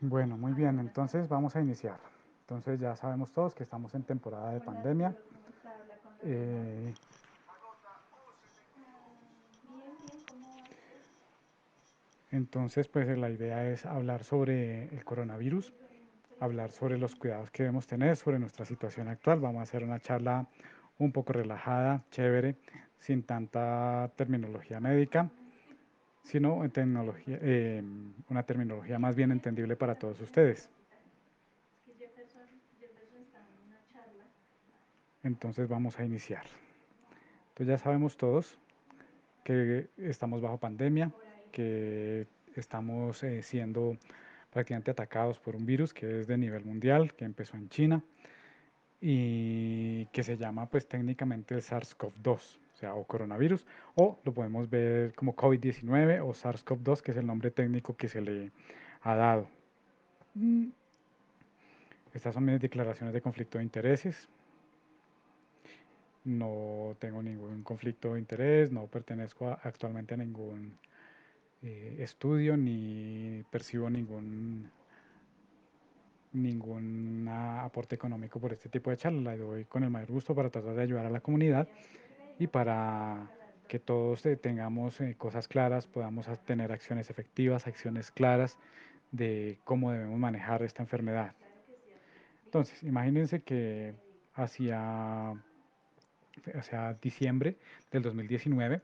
Bueno, muy bien, entonces vamos a iniciar. Entonces ya sabemos todos que estamos en temporada de pandemia. Eh, entonces, pues la idea es hablar sobre el coronavirus, hablar sobre los cuidados que debemos tener, sobre nuestra situación actual. Vamos a hacer una charla un poco relajada, chévere, sin tanta terminología médica, sino en una terminología más bien entendible para todos ustedes. Entonces vamos a iniciar. Entonces ya sabemos todos que estamos bajo pandemia, que estamos siendo prácticamente atacados por un virus que es de nivel mundial, que empezó en China y que se llama pues técnicamente el SARS-CoV-2, o sea, o coronavirus, o lo podemos ver como COVID-19 o SARS-CoV-2, que es el nombre técnico que se le ha dado. Estas son mis declaraciones de conflicto de intereses. No tengo ningún conflicto de interés, no pertenezco actualmente a ningún estudio ni percibo ningún aporte económico por este tipo de charlas. La doy con el mayor gusto para tratar de ayudar a la comunidad y para que todos tengamos cosas claras, podamos tener acciones efectivas, acciones claras de cómo debemos manejar esta enfermedad. Entonces, imagínense que hacia, hacia diciembre del 2019,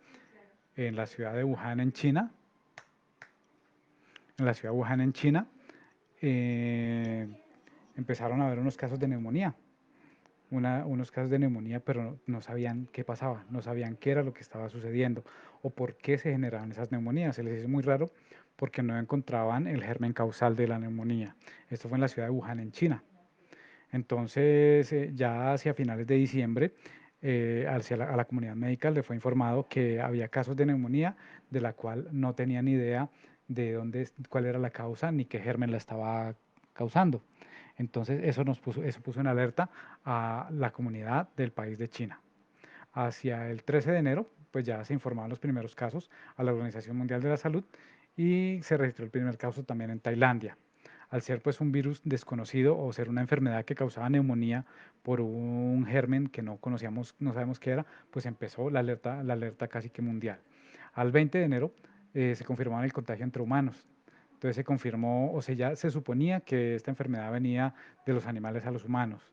en la ciudad de Wuhan, en China, en la ciudad de Wuhan, en China, eh, empezaron a haber unos casos de neumonía, unos casos de neumonía, pero no sabían qué pasaba, no sabían qué era lo que estaba sucediendo o por qué se generaban esas neumonías. Se les hizo muy raro porque no encontraban el germen causal de la neumonía. Esto fue en la ciudad de Wuhan, en China. Entonces, ya hacia finales de diciembre, a la comunidad médica le fue informado que había casos de neumonía de la cual no tenían idea de dónde, cuál era la causa ni qué germen la estaba causando. Entonces, eso puso en alerta a la comunidad del país de China. Hacia el 13 de enero, pues ya se informaron los primeros casos a la Organización Mundial de la Salud y se registró el primer caso también en Tailandia. Al ser pues un virus desconocido o ser una enfermedad que causaba neumonía por un germen que no conocíamos, no sabemos qué era, pues empezó la alerta casi que mundial. Al 20 de enero se confirmaba el contagio entre humanos. Entonces se confirmó, o sea, ya se suponía que esta enfermedad venía de los animales a los humanos.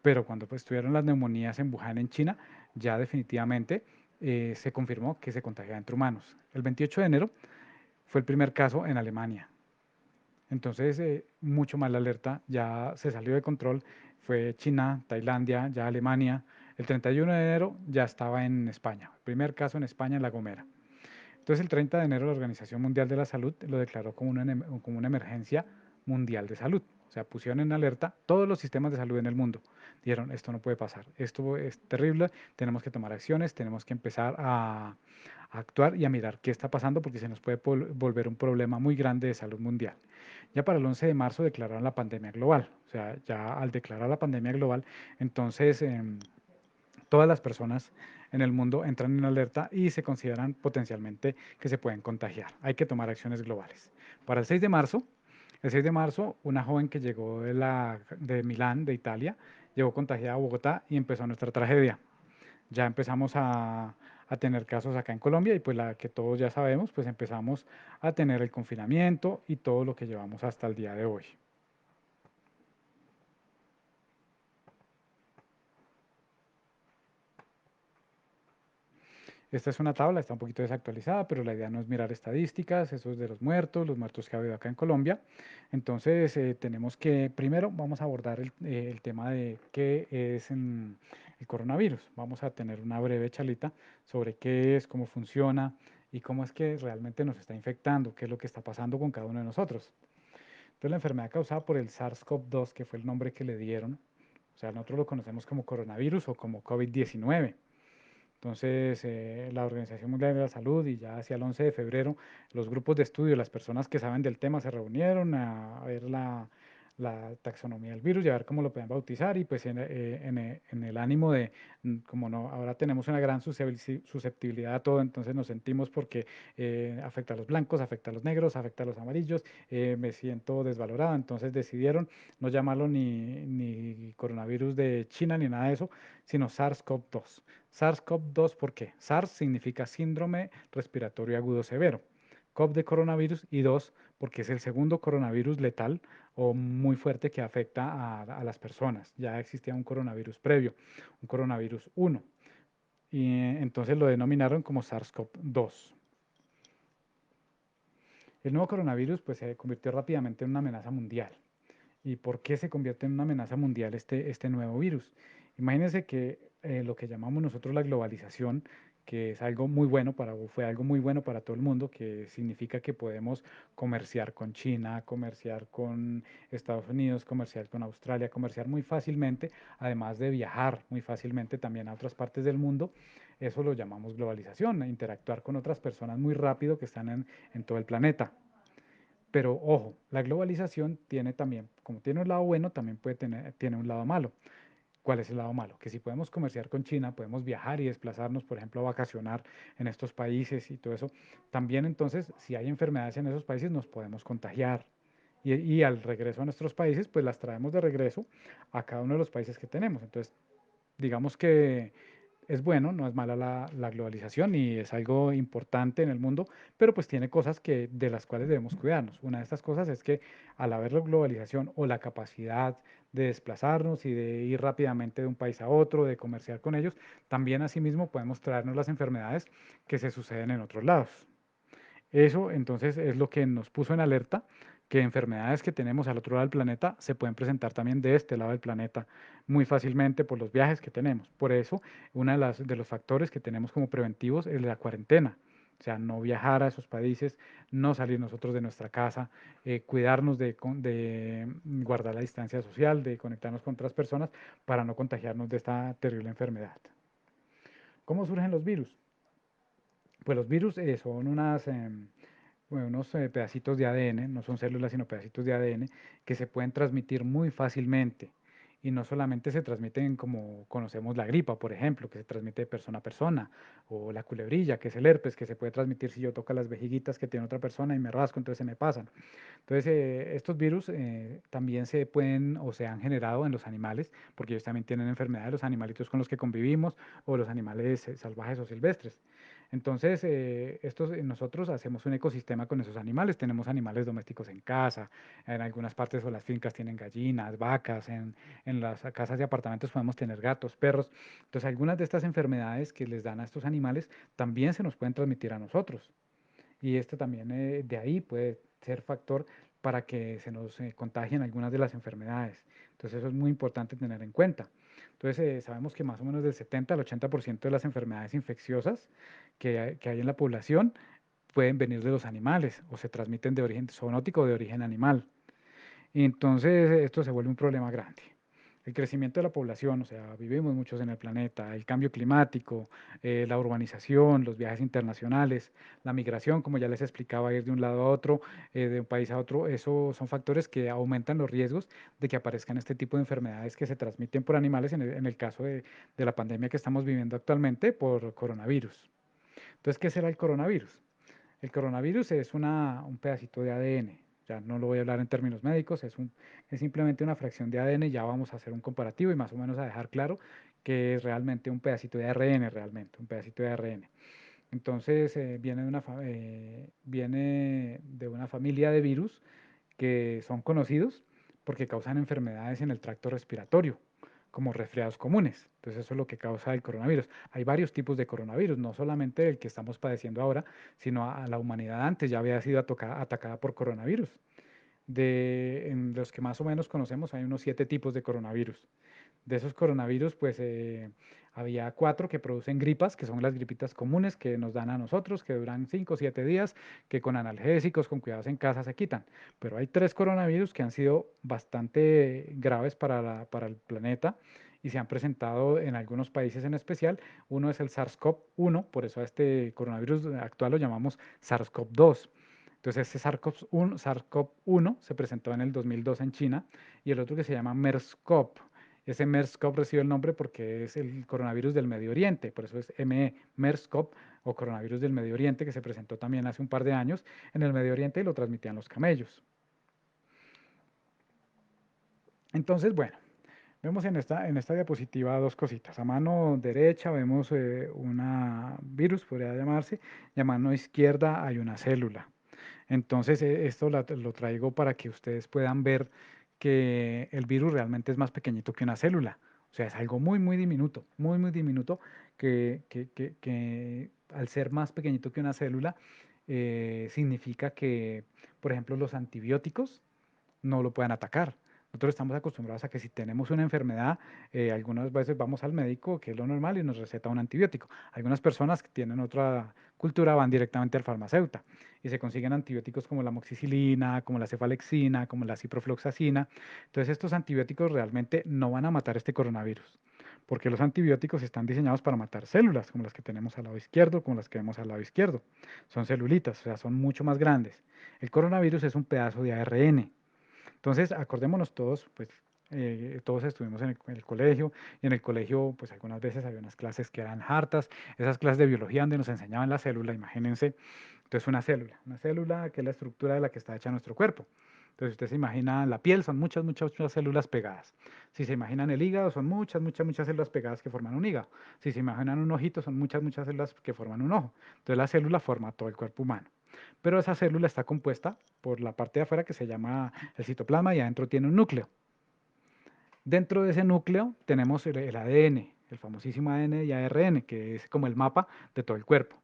Pero cuando pues, tuvieron las neumonías en Wuhan, en China, ya definitivamente se confirmó que se contagiaba entre humanos. El 28 de enero fue el primer caso en Alemania. Entonces, mucho más la alerta, ya se salió de control, fue China, Tailandia, ya Alemania. El 31 de enero ya estaba en España, primer caso en España, en La Gomera. Entonces, el 30 de enero la Organización Mundial de la Salud lo declaró como una emergencia mundial de salud. O sea, pusieron en alerta todos los sistemas de salud en el mundo. Dijeron, esto no puede pasar, esto es terrible, tenemos que tomar acciones, tenemos que empezar a actuar y a mirar qué está pasando porque se nos puede volver un problema muy grande de salud mundial. Ya para el 11 de marzo declararon la pandemia global. O sea, ya al declarar la pandemia global, entonces todas las personas en el mundo entran en alerta y se consideran potencialmente que se pueden contagiar. Hay que tomar acciones globales. Para el 6 de marzo, una joven que llegó de Milán, de Italia, llegó contagiada a Bogotá y empezó nuestra tragedia. Ya empezamos a tener casos acá en Colombia y pues la que todos ya sabemos, pues empezamos a tener el confinamiento y todo lo que llevamos hasta el día de hoy. Esta es una tabla, está un poquito desactualizada, pero la idea no es mirar estadísticas, eso es de los muertos que ha habido acá en Colombia. Entonces, tenemos que, primero vamos a abordar el tema de qué es el coronavirus. Vamos a tener una breve charlita sobre qué es, cómo funciona y cómo es que realmente nos está infectando, qué es lo que está pasando con cada uno de nosotros. Entonces, la enfermedad causada por el SARS-CoV-2, que fue el nombre que le dieron, o sea, nosotros lo conocemos como coronavirus o como COVID-19. Entonces, la Organización Mundial de la Salud y ya hacia el 11 de febrero, los grupos de estudio, las personas que saben del tema se reunieron a ver la taxonomía del virus y a ver cómo lo pueden bautizar y pues en el ánimo de, como no, ahora tenemos una gran susceptibilidad a todo, entonces nos sentimos porque afecta a los blancos, afecta a los negros, afecta a los amarillos, me siento desvalorado, entonces decidieron no llamarlo ni coronavirus de China ni nada de eso, sino SARS-CoV-2. SARS-CoV-2, ¿por qué? SARS significa síndrome respiratorio agudo severo. CoV de coronavirus y 2 porque es el segundo coronavirus letal o muy fuerte que afecta a las personas. Ya existía un coronavirus previo, un coronavirus 1, y entonces lo denominaron como SARS-CoV-2. El nuevo coronavirus pues se convirtió rápidamente en una amenaza mundial. ¿Y por qué se convierte en una amenaza mundial este nuevo virus? Imagínense que lo que llamamos nosotros la globalización, que es algo muy bueno fue algo muy bueno para todo el mundo, que significa que podemos comerciar con China, comerciar con Estados Unidos, comerciar con Australia, comerciar muy fácilmente, además de viajar muy fácilmente también a otras partes del mundo. Eso lo llamamos globalización, interactuar con otras personas muy rápido que están en todo el planeta. Pero ojo, la globalización tiene también, como tiene un lado bueno, también tiene un lado malo. ¿Cuál es el lado malo? Que si podemos comerciar con China, podemos viajar y desplazarnos, por ejemplo, a vacacionar en estos países y todo eso. También entonces, si hay enfermedades en esos países, nos podemos contagiar. Y al regreso a nuestros países, pues las traemos de regreso a cada uno de los países que tenemos. Entonces, digamos que es bueno, no es mala la globalización y es algo importante en el mundo, pero pues tiene cosas de las cuales debemos cuidarnos. Una de estas cosas es que al haber la globalización o la capacidad de desplazarnos y de ir rápidamente de un país a otro, de comerciar con ellos, también asimismo podemos traernos las enfermedades que se suceden en otros lados. Eso entonces es lo que nos puso en alerta, que enfermedades que tenemos al otro lado del planeta se pueden presentar también de este lado del planeta muy fácilmente por los viajes que tenemos. Por eso, uno de los factores que tenemos como preventivos es la cuarentena. O sea, no viajar a esos países, no salir nosotros de nuestra casa, cuidarnos de guardar la distancia social, de conectarnos con otras personas para no contagiarnos de esta terrible enfermedad. ¿Cómo surgen los virus? Pues los virus son bueno, unos pedacitos de ADN, no son células, sino pedacitos de ADN que se pueden transmitir muy fácilmente. Y no solamente se transmiten como conocemos la gripa, por ejemplo, que se transmite de persona a persona, o la culebrilla, que es el herpes, que se puede transmitir si yo toco las vejiguitas que tiene otra persona y me rasco, entonces se me pasan. Entonces, estos virus también se pueden o se han generado en los animales, porque ellos también tienen enfermedades, los animalitos con los que convivimos, o los animales salvajes o silvestres. Entonces, nosotros hacemos un ecosistema con esos animales. Tenemos animales domésticos en casa, en algunas partes o las fincas tienen gallinas, vacas, en las casas de apartamentos podemos tener gatos, perros. Entonces, algunas de estas enfermedades que les dan a estos animales también se nos pueden transmitir a nosotros. Y esto también de ahí puede ser factor para que se nos contagien algunas de las enfermedades. Entonces, eso es muy importante tener en cuenta. Entonces, sabemos que más o menos del 70 al 80% de las enfermedades infecciosas que hay en la población pueden venir de los animales o se transmiten de origen zoonótico o de origen animal. Y entonces esto se vuelve un problema grande. El crecimiento de la población, o sea, vivimos muchos en el planeta, el cambio climático, la urbanización, los viajes internacionales, la migración, como ya les explicaba, ir de un lado a otro, de un país a otro, eso son factores que aumentan los riesgos de que aparezcan este tipo de enfermedades que se transmiten por animales, en el caso de la pandemia que estamos viviendo actualmente por coronavirus. Entonces, ¿qué será el coronavirus? El coronavirus es un pedacito de ADN. Ya no lo voy a hablar en términos médicos, es simplemente una fracción de ADN. Ya vamos a hacer un comparativo y más o menos a dejar claro que es realmente un pedacito de ARN, realmente, un pedacito de ARN. Entonces, viene de una familia de virus que son conocidos porque causan enfermedades en el tracto respiratorio, como resfriados comunes. Entonces eso es lo que causa el coronavirus. Hay varios tipos de coronavirus, no solamente el que estamos padeciendo ahora, sino a la humanidad antes ya había sido atacada por coronavirus. En los que más o menos conocemos hay unos 7 tipos de coronavirus. De esos coronavirus, pues había 4 que producen gripas, que son las gripitas comunes que nos dan a nosotros, que duran 5 o 7 días, que con analgésicos, con cuidados en casa se quitan. Pero hay 3 coronavirus que han sido bastante graves para el planeta y se han presentado en algunos países en especial. Uno es el SARS-CoV-1, por eso a este coronavirus actual lo llamamos SARS-CoV-2. Entonces, este SARS-CoV-1 se presentó en el 2002 en China y el otro que se llama MERS-CoV. Ese MERS-CoV recibe el nombre porque es el coronavirus del Medio Oriente, por eso es MERS-CoV o coronavirus del Medio Oriente, que se presentó también hace un par de años en el Medio Oriente y lo transmitían los camellos. Entonces, bueno, vemos en esta diapositiva dos cositas. A mano derecha vemos una virus, podría llamarse, y a mano izquierda hay una célula. Entonces, esto lo traigo para que ustedes puedan ver que el virus realmente es más pequeñito que una célula. O sea, es algo muy, muy diminuto, que al ser más pequeñito que una célula, significa que, por ejemplo, los antibióticos no lo puedan atacar. Nosotros estamos acostumbrados a que si tenemos una enfermedad, algunas veces vamos al médico, que es lo normal, y nos receta un antibiótico. Algunas personas que tienen otra cultura van directamente al farmacéutico y se consiguen antibióticos como la amoxicilina, como la cefalexina, como la ciprofloxacina. Entonces estos antibióticos realmente no van a matar este coronavirus, porque los antibióticos están diseñados para matar células, como las que tenemos al lado izquierdo, como las que vemos al lado izquierdo. Son celulitas, o sea, son mucho más grandes. El coronavirus es un pedazo de ARN. Entonces, acordémonos todos, pues todos estuvimos en el colegio y en el colegio, pues algunas veces había unas clases que eran hartas, esas clases de biología donde nos enseñaban la célula, imagínense, entonces una célula que es la estructura de la que está hecha nuestro cuerpo. Entonces, usted se imagina la piel, son muchas células pegadas. Si se imaginan el hígado, son muchas células pegadas que forman un hígado. Si se imaginan un ojito, son muchas células que forman un ojo. Entonces, la célula forma todo el cuerpo humano. Pero esa célula está compuesta por la parte de afuera que se llama el citoplasma y adentro tiene un núcleo. Dentro de ese núcleo tenemos el ADN, el famosísimo ADN y ARN, que es como el mapa de todo el cuerpo.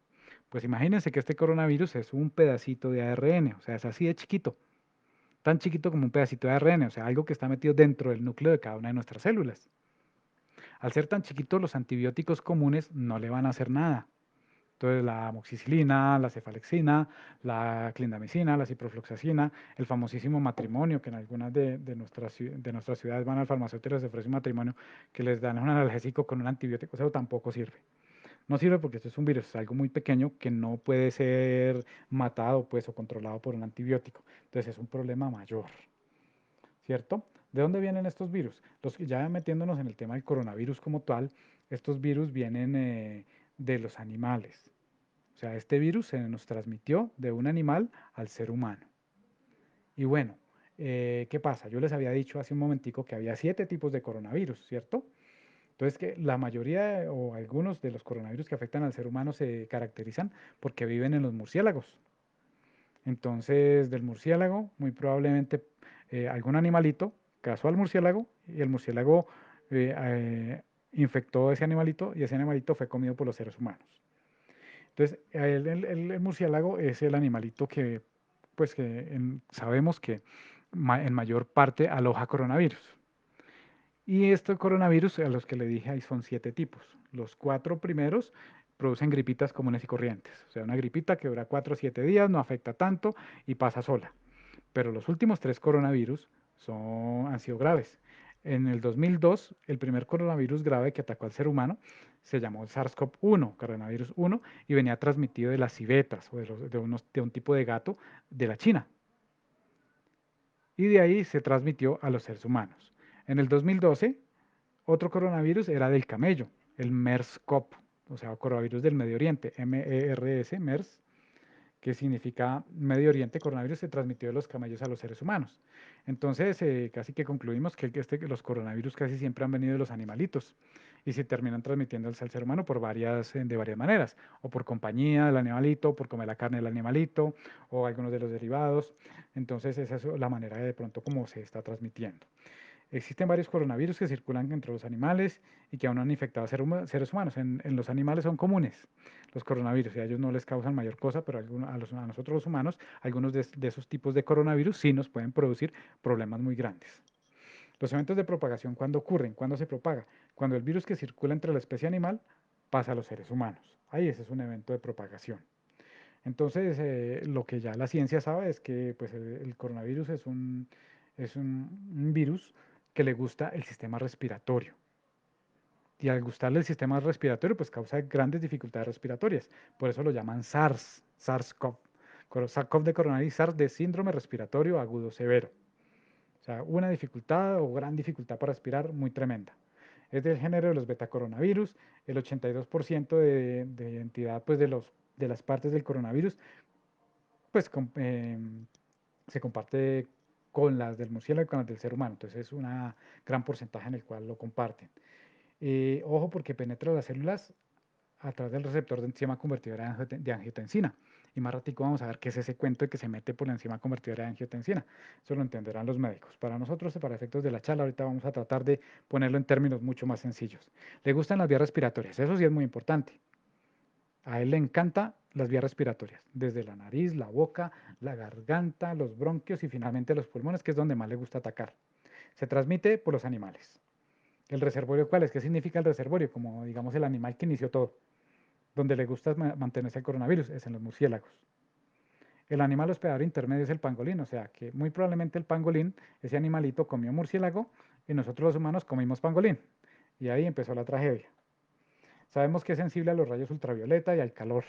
Pues imagínense que este coronavirus es un pedacito de ARN, o sea, es así de chiquito, tan chiquito como un pedacito de ARN, o sea, algo que está metido dentro del núcleo de cada una de nuestras células. Al ser tan chiquito, los antibióticos comunes no le van a hacer nada. Entonces, la amoxicilina, la cefalexina, la clindamicina, la ciprofloxacina, el famosísimo matrimonio, que en algunas de nuestras ciudades van al farmacéutico y les ofrece un matrimonio que les dan un analgésico con un antibiótico, eso tampoco sirve. No sirve porque esto es un virus, es algo muy pequeño que no puede ser matado pues, o controlado por un antibiótico. Entonces, es un problema mayor, ¿cierto? ¿De dónde vienen estos virus? Ya metiéndonos en el tema del coronavirus como tal, estos virus vienen de los animales. O sea, este virus se nos transmitió de un animal al ser humano. Y bueno, ¿qué pasa? Yo les había dicho hace un momentico que había 7 tipos de coronavirus, ¿cierto? Entonces, que la mayoría o algunos de los coronavirus que afectan al ser humano se caracterizan porque viven en los murciélagos. Entonces, del murciélago, muy probablemente algún animalito cazó al murciélago y el murciélago infectó a ese animalito y ese animalito fue comido por los seres humanos. Entonces, el murciélago es el animalito que, pues, sabemos que en mayor parte aloja coronavirus. Y estos coronavirus, a los que le dije, ahí son 7 tipos. Los 4 primeros producen gripitas comunes y corrientes. O sea, una gripita que dura 4 o 7 días, no afecta tanto y pasa sola. Pero los últimos 3 coronavirus han sido graves. En el 2002, el primer coronavirus grave que atacó al ser humano se llamó SARS-CoV-1, coronavirus 1, y venía transmitido de las civetas o de un tipo de gato de la China. Y de ahí se transmitió a los seres humanos. En el 2012, otro coronavirus era del camello, el MERS-CoV, o sea, coronavirus del Medio Oriente, MERS, MERS, que significa Medio Oriente, coronavirus se transmitió de los camellos a los seres humanos. Entonces, casi que concluimos que los coronavirus casi siempre han venido de los animalitos y se terminan transmitiendo al ser humano de varias maneras, o por compañía del animalito, por comer la carne del animalito, o algunos de los derivados. Entonces, esa es la manera de pronto como se está transmitiendo. Existen varios coronavirus que circulan entre los animales y que aún no han infectado a seres humanos. En los animales son comunes los coronavirus y a ellos no les causan mayor cosa, pero a nosotros los humanos, algunos de esos tipos de coronavirus sí nos pueden producir problemas muy grandes. Los eventos de propagación, ¿cuándo ocurren? ¿Cuándo se propaga? Cuando el virus que circula entre la especie animal pasa a los seres humanos. Ahí ese es un evento de propagación. Entonces, lo que ya la ciencia sabe es que pues, el coronavirus es un virus que le gusta el sistema respiratorio. Y al gustarle el sistema respiratorio, pues causa grandes dificultades respiratorias. Por eso lo llaman SARS, SARS-CoV, SARS-CoV de coronavirus, SARS de síndrome respiratorio agudo severo. O sea, una dificultad o gran dificultad para respirar muy tremenda. Es del género de los betacoronavirus. El 82% de identidad pues, de las partes del coronavirus pues, se comparte con las del murciélago y con las del ser humano. Entonces es un gran porcentaje en el cual lo comparten. Ojo porque penetra las células a través del receptor de enzima convertidora de angiotensina. Y más ratico vamos a ver qué es ese cuento de que se mete por la enzima convertidora de angiotensina. Eso lo entenderán los médicos. Para nosotros, para efectos de la charla, ahorita vamos a tratar de ponerlo en términos mucho más sencillos. ¿Le gustan las vías respiratorias? Eso sí es muy importante. A él le encantan las vías respiratorias, desde la nariz, la boca, la garganta, los bronquios y finalmente los pulmones, que es donde más le gusta atacar. Se transmite por los animales. ¿El reservorio cuál es? ¿Qué significa el reservorio? Como digamos el animal que inició todo. Donde le gusta mantenerse el coronavirus es en los murciélagos. El animal hospedador intermedio es el pangolín, o sea que muy probablemente el pangolín, ese animalito comió murciélago y nosotros los humanos comimos pangolín. Y ahí empezó la tragedia. Sabemos que es sensible a los rayos ultravioleta y al calor.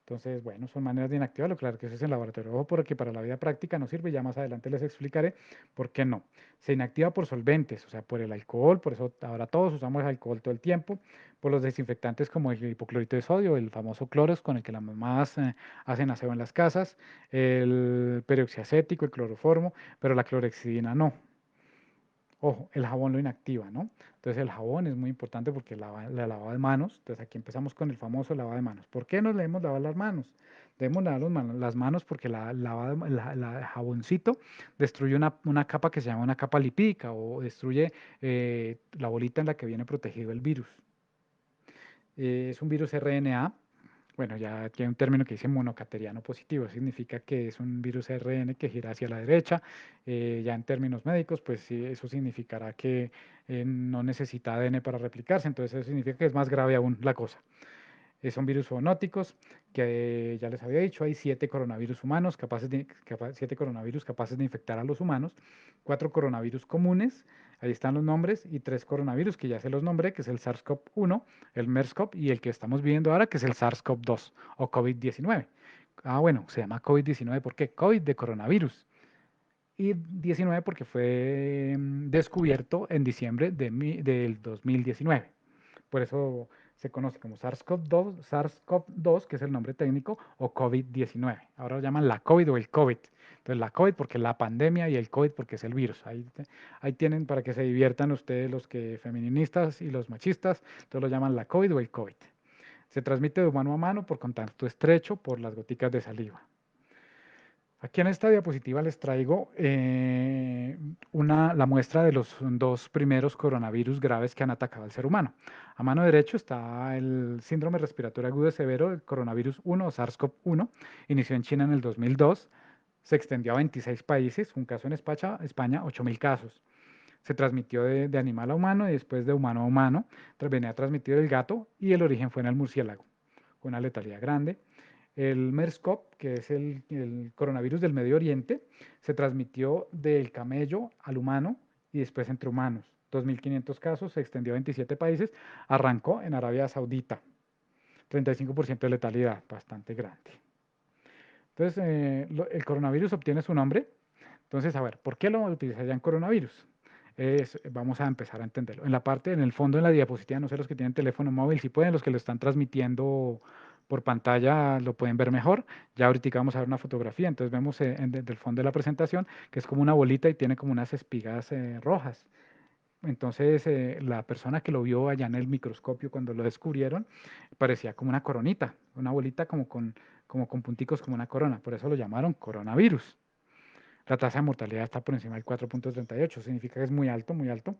Entonces, bueno, son maneras de inactivarlo, claro que eso es en laboratorio. Ojo, porque para la vida práctica no sirve, ya más adelante les explicaré por qué no. Se inactiva por solventes, o sea, por el alcohol, por eso ahora todos usamos alcohol todo el tiempo, por los desinfectantes como el hipoclorito de sodio, el famoso clorox con el que las mamás hacen aseo en las casas, el peroxiacético, el cloroformo, pero la clorexidina no. Ojo, el jabón lo inactiva, ¿no? Entonces el jabón es muy importante porque la lavada de manos. Entonces aquí empezamos con el famoso lavado de manos. ¿Por qué nos debemos lavar las manos? Debemos lavar las manos porque el jaboncito destruye una capa que se llama una capa lipídica o destruye la bolita en la que viene protegido el virus. Es un virus RNA. Bueno, ya tiene un término que dice monocateriano positivo, significa que es un virus ARN que gira hacia la derecha. Ya en términos médicos, pues sí, eso significará que no necesita ADN para replicarse, entonces eso significa que es más grave aún la cosa. Son virus zoonóticos, que ya les había dicho, hay 7 coronavirus humanos siete coronavirus capaces de infectar a los humanos, 4 coronavirus comunes, ahí están los nombres, y 3 coronavirus que ya se los nombré, que es el SARS-CoV-1, el MERS-CoV y el que estamos viviendo ahora, que es el SARS-CoV-2 o COVID-19. Bueno, se llama COVID-19, ¿por qué? COVID de coronavirus. Y 19 porque fue descubierto en diciembre del 2019. Por eso se conoce como SARS-CoV-2, que es el nombre técnico, o COVID-19. Ahora lo llaman la COVID o el COVID. Entonces la COVID porque es la pandemia y el COVID porque es el virus. Ahí tienen para que se diviertan ustedes los que feministas y los machistas. Entonces lo llaman la COVID o el COVID. Se transmite de humano a mano por contacto estrecho por las goticas de saliva. Aquí en esta diapositiva les traigo la muestra de los 2 primeros coronavirus graves que han atacado al ser humano. A mano derecha está el síndrome respiratorio agudo severo, el coronavirus 1 o SARS-CoV-1. Inició en China en el 2002, se extendió a 26 países, un caso en España 8.000 casos. Se transmitió de animal a humano y después de humano a humano. Venía transmitido del gato y el origen fue en el murciélago, con una letalidad grande. El MERS-CoV, que es el coronavirus del Medio Oriente, se transmitió del camello al humano y después entre humanos. 2.500 casos, se extendió a 27 países, arrancó en Arabia Saudita. 35% de letalidad, bastante grande. Entonces, el coronavirus obtiene su nombre. Entonces, a ver, ¿por qué lo utilizarían coronavirus? Vamos a empezar a entenderlo. En el fondo, en la diapositiva, no sé los que tienen teléfono móvil, si pueden, los que lo están transmitiendo por pantalla lo pueden ver mejor. Ya ahorita vamos a ver una fotografía, entonces vemos desde el fondo de la presentación que es como una bolita y tiene como unas espigas rojas. Entonces, la persona que lo vio allá en el microscopio cuando lo descubrieron, parecía como una coronita, una bolita como con punticos como una corona, por eso lo llamaron coronavirus. La tasa de mortalidad está por encima del 4,38, significa que es muy alto, muy alto.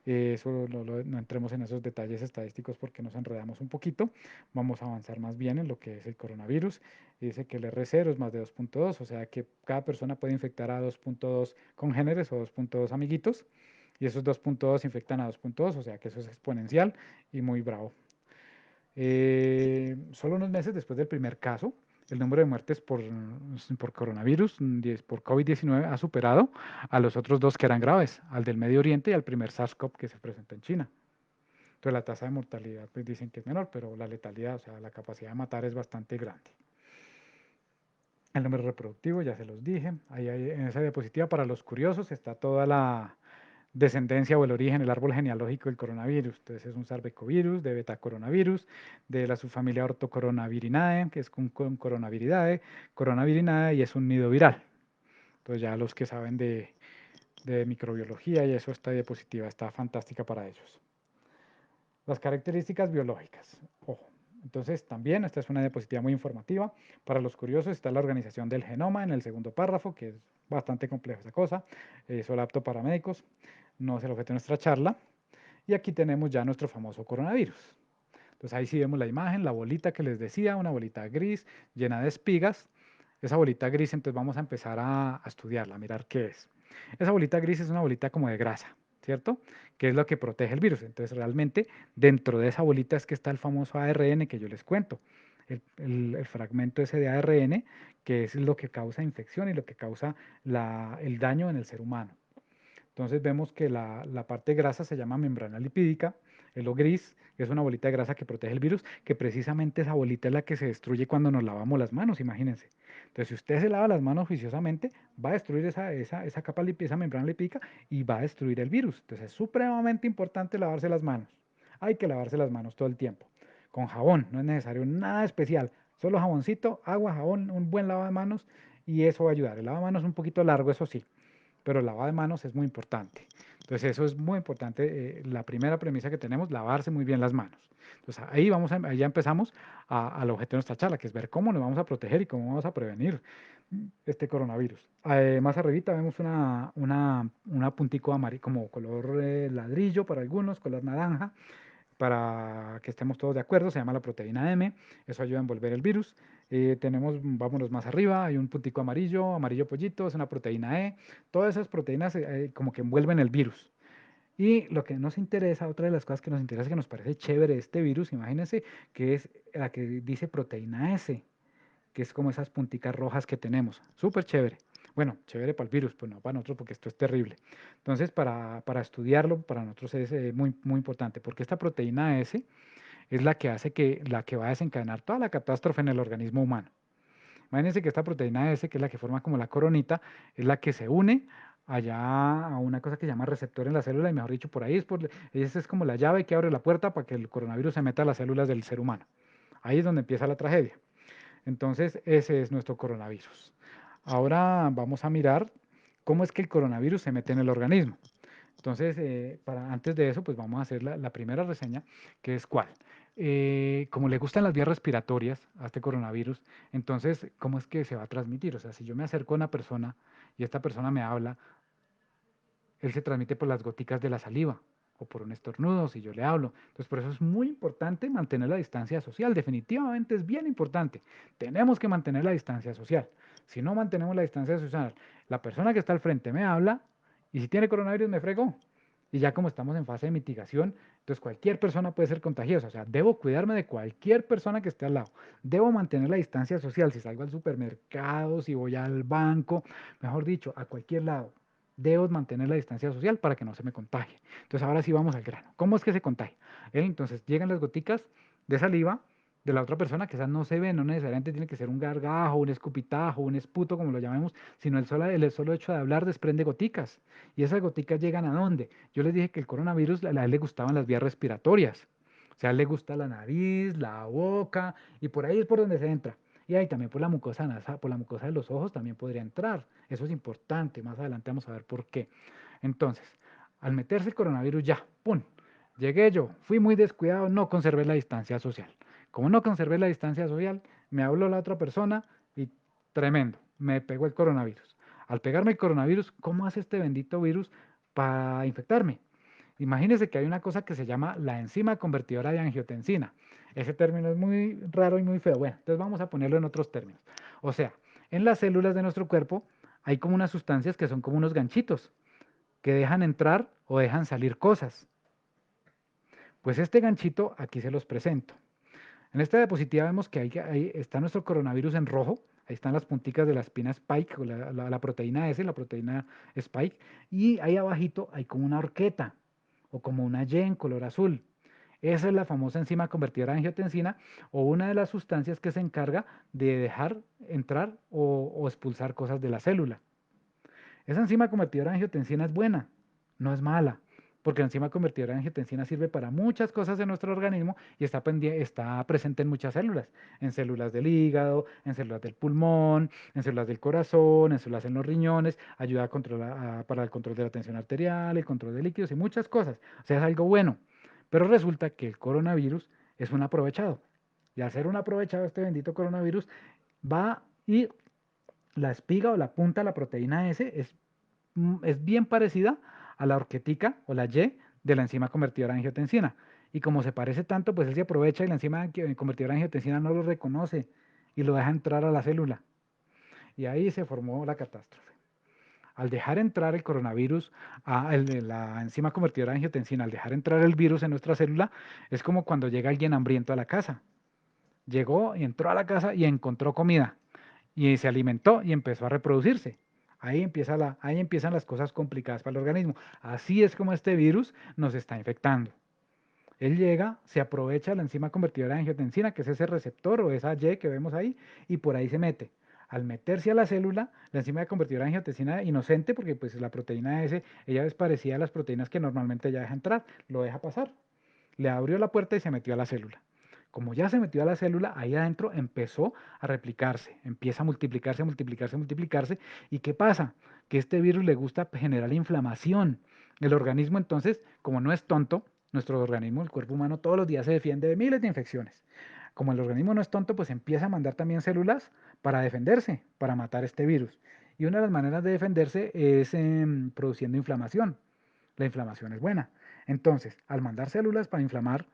Eso no entremos en esos detalles estadísticos porque nos enredamos un poquito. Vamos a avanzar más bien en lo que es el coronavirus. Dice que el R0 es más de 2,2, o sea que cada persona puede infectar a 2,2 congéneres o 2,2 amiguitos. Y esos 2,2 infectan a 2,2, o sea que eso es exponencial y muy bravo. Solo unos meses después del primer caso, el número de muertes por coronavirus, por COVID-19, ha superado a los otros 2 que eran graves, al del Medio Oriente y al primer SARS-CoV que se presentó en China. Entonces la tasa de mortalidad pues dicen que es menor, pero la letalidad, o sea, la capacidad de matar es bastante grande. El número reproductivo, ya se los dije. En esa diapositiva, para los curiosos, está toda la descendencia o el origen, el árbol genealógico del coronavirus. Entonces es un sarbecovirus, de betacoronavirus, de la subfamilia Orthocoronavirinae, que es con coronavirinae y es un nido viral. Entonces ya los que saben de microbiología y eso, esta diapositiva está fantástica para ellos. Las características biológicas. Ojo. Entonces, también esta es una diapositiva muy informativa. Para los curiosos está la organización del genoma en el segundo párrafo, que es bastante compleja esa cosa. Solo apto para médicos. No es el objeto de nuestra charla. Y aquí tenemos ya nuestro famoso coronavirus. Entonces ahí sí vemos la imagen, la bolita que les decía, una bolita gris llena de espigas. Esa bolita gris, entonces vamos a empezar a estudiarla, a mirar qué es. Esa bolita gris es una bolita como de grasa, ¿cierto? Que es lo que protege el virus. Entonces realmente dentro de esa bolita es que está el famoso ARN que yo les cuento. El fragmento ese de ARN que es lo que causa infección y lo que causa el daño en el ser humano. Entonces vemos que la parte grasa se llama membrana lipídica, el lo gris, que es una bolita de grasa que protege el virus, que precisamente esa bolita es la que se destruye cuando nos lavamos las manos, imagínense. Entonces, si usted se lava las manos juiciosamente, va a destruir esa capa, esa membrana lipídica y va a destruir el virus. Entonces, es supremamente importante lavarse las manos. Hay que lavarse las manos todo el tiempo. Con jabón, no es necesario nada especial. Solo jaboncito, agua, jabón, un buen lavado de manos y eso va a ayudar. El lavado de manos es un poquito largo, eso sí, pero el lavado de manos es muy importante. Entonces eso es muy importante, la primera premisa que tenemos, lavarse muy bien las manos. Entonces ahí ya empezamos al objeto de nuestra charla, que es ver cómo nos vamos a proteger y cómo vamos a prevenir este coronavirus. Más arribita vemos una puntico amarillo, como color ladrillo para algunos, color naranja, para que estemos todos de acuerdo, se llama la proteína M, eso ayuda a envolver el virus. Vámonos más arriba, hay un puntico amarillo, amarillo pollito, es una proteína E, todas esas proteínas como que envuelven el virus. Y lo que nos interesa, otra de las cosas que nos interesa, que nos parece chévere de este virus, imagínense, que es la que dice proteína S, que es como esas punticas rojas que tenemos. Súper chévere. Bueno, chévere para el virus, pues no para nosotros porque esto es terrible. Entonces, para estudiarlo, para nosotros es muy, muy importante, porque esta proteína S es la que va a desencadenar toda la catástrofe en el organismo humano. Imagínense que esta proteína S, que es la que forma como la coronita, es la que se une allá a una cosa que se llama receptor en la célula, y mejor dicho, por ahí esa es como la llave que abre la puerta para que el coronavirus se meta a las células del ser humano. Ahí es donde empieza la tragedia. Entonces, ese es nuestro coronavirus. Ahora vamos a mirar cómo es que el coronavirus se mete en el organismo. Entonces, antes de eso, pues vamos a hacer la primera reseña, que es cuál. Como le gustan las vías respiratorias a este coronavirus, entonces, ¿cómo es que se va a transmitir? O sea, si yo me acerco a una persona y esta persona me habla, él se transmite por las goticas de la saliva o por un estornudo si yo le hablo. Entonces, por eso es muy importante mantener la distancia social. Definitivamente es bien importante. Tenemos que mantener la distancia social. Si no mantenemos la distancia social, la persona que está al frente me habla y si tiene coronavirus me fregó. Y ya como estamos en fase de mitigación, entonces cualquier persona puede ser contagiosa. O sea, debo cuidarme de cualquier persona que esté al lado. Debo mantener la distancia social. Si salgo al supermercado, si voy al banco, mejor dicho, a cualquier lado debo mantener la distancia social para que no se me contagie. Entonces ahora sí vamos al grano. ¿Cómo es que se contagia? Entonces llegan las goticas de saliva de la otra persona, que esas no se ven, no necesariamente tiene que ser un gargajo, un escupitajo, un esputo, como lo llamemos, sino el solo hecho de hablar desprende goticas. ¿Y esas goticas llegan a dónde? Yo les dije que el coronavirus a él le gustaban las vías respiratorias. O sea, a él le gusta la nariz, la boca, y por ahí es por donde se entra. Y ahí también por la mucosa nasal, por la mucosa de los ojos también podría entrar. Eso es importante. Más adelante vamos a ver por qué. Entonces, al meterse el coronavirus ya, ¡pum! Llegué yo, fui muy descuidado, no conservé la distancia social. Como no conservé la distancia social, me habló la otra persona y tremendo, me pegó el coronavirus. Al pegarme el coronavirus, ¿cómo hace este bendito virus para infectarme? Imagínense que hay una cosa que se llama la enzima convertidora de angiotensina. Ese término es muy raro y muy feo. Bueno, entonces vamos a ponerlo en otros términos. O sea, en las células de nuestro cuerpo hay como unas sustancias que son como unos ganchitos que dejan entrar o dejan salir cosas. Pues este ganchito aquí se los presento. En esta diapositiva vemos que ahí está nuestro coronavirus en rojo. Ahí están las punticas de la espina Spike, o la proteína S, la proteína Spike. Y ahí abajito hay como una horqueta o como una Y en color azul. Esa es la famosa enzima convertidora de angiotensina o una de las sustancias que se encarga de dejar entrar o expulsar cosas de la célula. Esa enzima convertidora de angiotensina es buena, no es mala, porque la enzima convertidora de angiotensina sirve para muchas cosas en nuestro organismo y está presente en muchas células, en células del hígado, en células del pulmón, en células del corazón, en células en los riñones, ayuda para el control de la tensión arterial, el control de líquidos y muchas cosas. O sea, es algo bueno. Pero resulta que el coronavirus es un aprovechado. Y al ser un aprovechado, este bendito coronavirus va y la espiga o la punta de la proteína S es bien parecida a la horquetica o la Y de la enzima convertidora de angiotensina. Y como se parece tanto, pues él se aprovecha y la enzima convertidora de angiotensina no lo reconoce y lo deja entrar a la célula. Y ahí se formó la catástrofe. Al dejar entrar el coronavirus, la enzima convertidora de angiotensina, al dejar entrar el virus en nuestra célula, es como cuando llega alguien hambriento a la casa. Llegó y entró a la casa y encontró comida y se alimentó y empezó a reproducirse. Ahí empiezan las cosas complicadas para el organismo. Así es como este virus nos está infectando. Él llega, se aprovecha la enzima convertidora de angiotensina, que es ese receptor o esa Y que vemos ahí, y por ahí se mete. Al meterse a la célula, la enzima convertidora de angiotensina inocente, porque pues la proteína S, ella es parecida a las proteínas que normalmente ella deja entrar, lo deja pasar. Le abrió la puerta y se metió a la célula. Como ya se metió a la célula, ahí adentro empezó a replicarse, empieza a multiplicarse, multiplicarse, multiplicarse. ¿Y qué pasa? Que este virus le gusta generar inflamación. El organismo entonces, como no es tonto, nuestro organismo, el cuerpo humano, todos los días se defiende de miles de infecciones. Como el organismo no es tonto, pues empieza a mandar también células para defenderse, para matar este virus. Y una de las maneras de defenderse es produciendo inflamación. La inflamación es buena. Entonces, al mandar células para inflamar,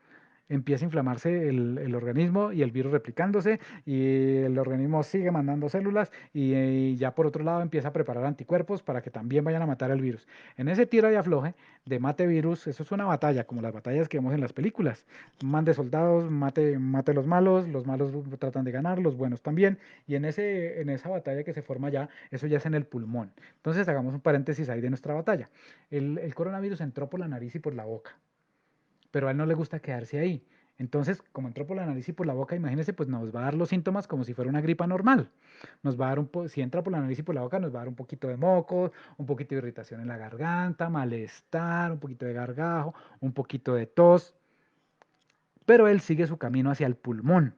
empieza a inflamarse el organismo y el virus replicándose y el organismo sigue mandando células y ya por otro lado empieza a preparar anticuerpos para que también vayan a matar el virus. En ese tira y afloje de mate virus, eso es una batalla, como las batallas que vemos en las películas. Mande soldados, mate los malos tratan de ganar, los buenos también, y en esa batalla que se forma ya, eso ya es en el pulmón. Entonces hagamos un paréntesis ahí de nuestra batalla. El coronavirus entró por la nariz y por la boca, pero a él no le gusta quedarse ahí. Entonces, como entró por la nariz y por la boca, imagínense, pues nos va a dar los síntomas como si fuera una gripa normal. Nos va a dar si entra por la nariz y por la boca, nos va a dar un poquito de moco, un poquito de irritación en la garganta, malestar, un poquito de gargajo, un poquito de tos, pero él sigue su camino hacia el pulmón.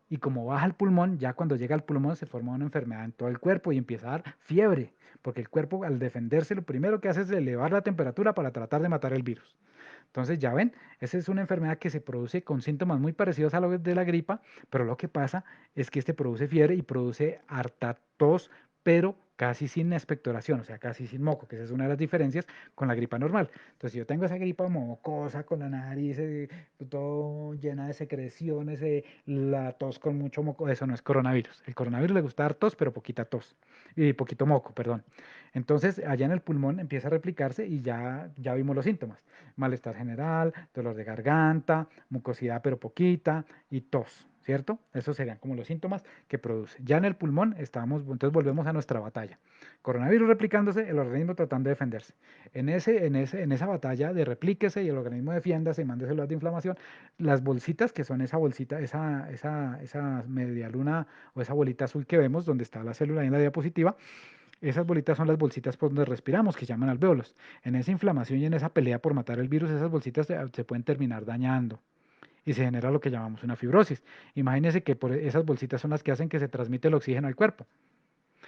Y como baja el pulmón, ya cuando llega al pulmón se forma una enfermedad en todo el cuerpo y empieza a dar fiebre, porque el cuerpo al defenderse lo primero que hace es elevar la temperatura para tratar de matar el virus. Entonces, ya ven, esa es una enfermedad que se produce con síntomas muy parecidos a los de la gripa, pero lo que pasa es que este produce fiebre y produce harta tos, pero casi sin expectoración, o sea, casi sin moco, que esa es una de las diferencias con la gripa normal. Entonces, si yo tengo esa gripa mocosa, con la nariz todo llena de secreciones, la tos con mucho moco, eso no es coronavirus. El coronavirus le gusta dar tos, pero poquita tos, y poquito moco, perdón. Entonces, allá en el pulmón empieza a replicarse y ya vimos los síntomas: malestar general, dolor de garganta, mucosidad pero poquita y tos, ¿cierto? Esos serían como los síntomas que produce. Ya en el pulmón entonces volvemos a nuestra batalla. Coronavirus replicándose, el organismo tratando de defenderse. En esa batalla de replíquese y el organismo defiéndase y mande células de inflamación, las bolsitas que son esa bolsita, esa media luna o esa bolita azul que vemos donde está la célula ahí en la diapositiva, esas bolitas son las bolsitas por donde respiramos, que llaman alvéolos. En esa inflamación y en esa pelea por matar el virus, esas bolsitas se pueden terminar dañando y se genera lo que llamamos una fibrosis. Imagínense que esas bolsitas son las que hacen que se transmite el oxígeno al cuerpo.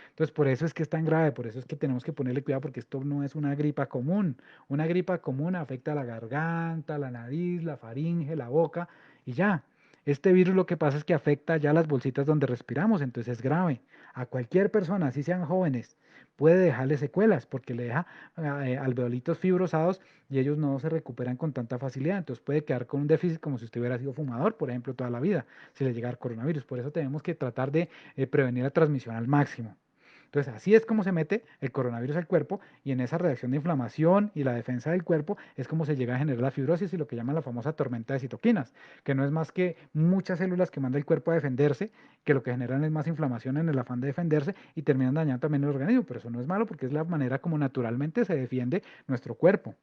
Entonces, por eso es que es tan grave, por eso es que tenemos que ponerle cuidado, porque esto no es una gripa común. Una gripa común afecta a la garganta, la nariz, la faringe, la boca y ya. Este virus lo que pasa es que afecta ya las bolsitas donde respiramos, entonces es grave. A cualquier persona, así sean jóvenes, puede dejarle secuelas porque le deja alveolitos fibrosados y ellos no se recuperan con tanta facilidad. Entonces puede quedar con un déficit como si usted hubiera sido fumador, por ejemplo, toda la vida, si le llega el coronavirus. Por eso tenemos que tratar de prevenir la transmisión al máximo. Entonces, así es como se mete el coronavirus al cuerpo y en esa reacción de inflamación y la defensa del cuerpo es como se llega a generar la fibrosis y lo que llaman la famosa tormenta de citoquinas, que no es más que muchas células que manda el cuerpo a defenderse, que lo que generan es más inflamación en el afán de defenderse y terminan dañando también el organismo, pero eso no es malo porque es la manera como naturalmente se defiende nuestro cuerpo.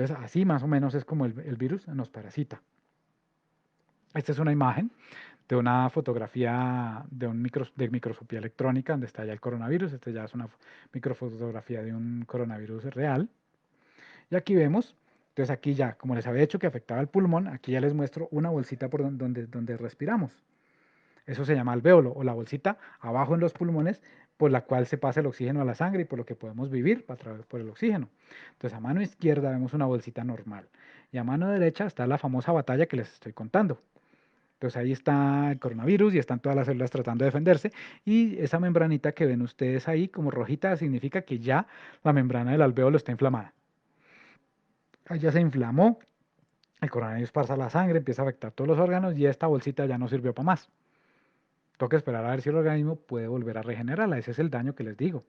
Entonces, así más o menos es como el virus nos parasita. Esta es una imagen de una fotografía de microscopía electrónica donde está ya el coronavirus. Esta ya es una microfotografía de un coronavirus real. Y aquí vemos, entonces aquí ya, como les había dicho que afectaba el pulmón, aquí ya les muestro una bolsita por donde respiramos. Eso se llama alvéolo o la bolsita abajo en los pulmones por la cual se pasa el oxígeno a la sangre y por lo que podemos vivir por el oxígeno. Entonces a mano izquierda vemos una bolsita normal y a mano derecha está la famosa batalla que les estoy contando. Entonces ahí está el coronavirus y están todas las células tratando de defenderse y esa membranita que ven ustedes ahí como rojita significa que ya la membrana del alvéolo está inflamada. Ahí ya se inflamó, el coronavirus pasa a la sangre, empieza a afectar todos los órganos y esta bolsita ya no sirvió para más. Toca esperar a ver si el organismo puede volver a regenerarla. Ese es el daño que les digo.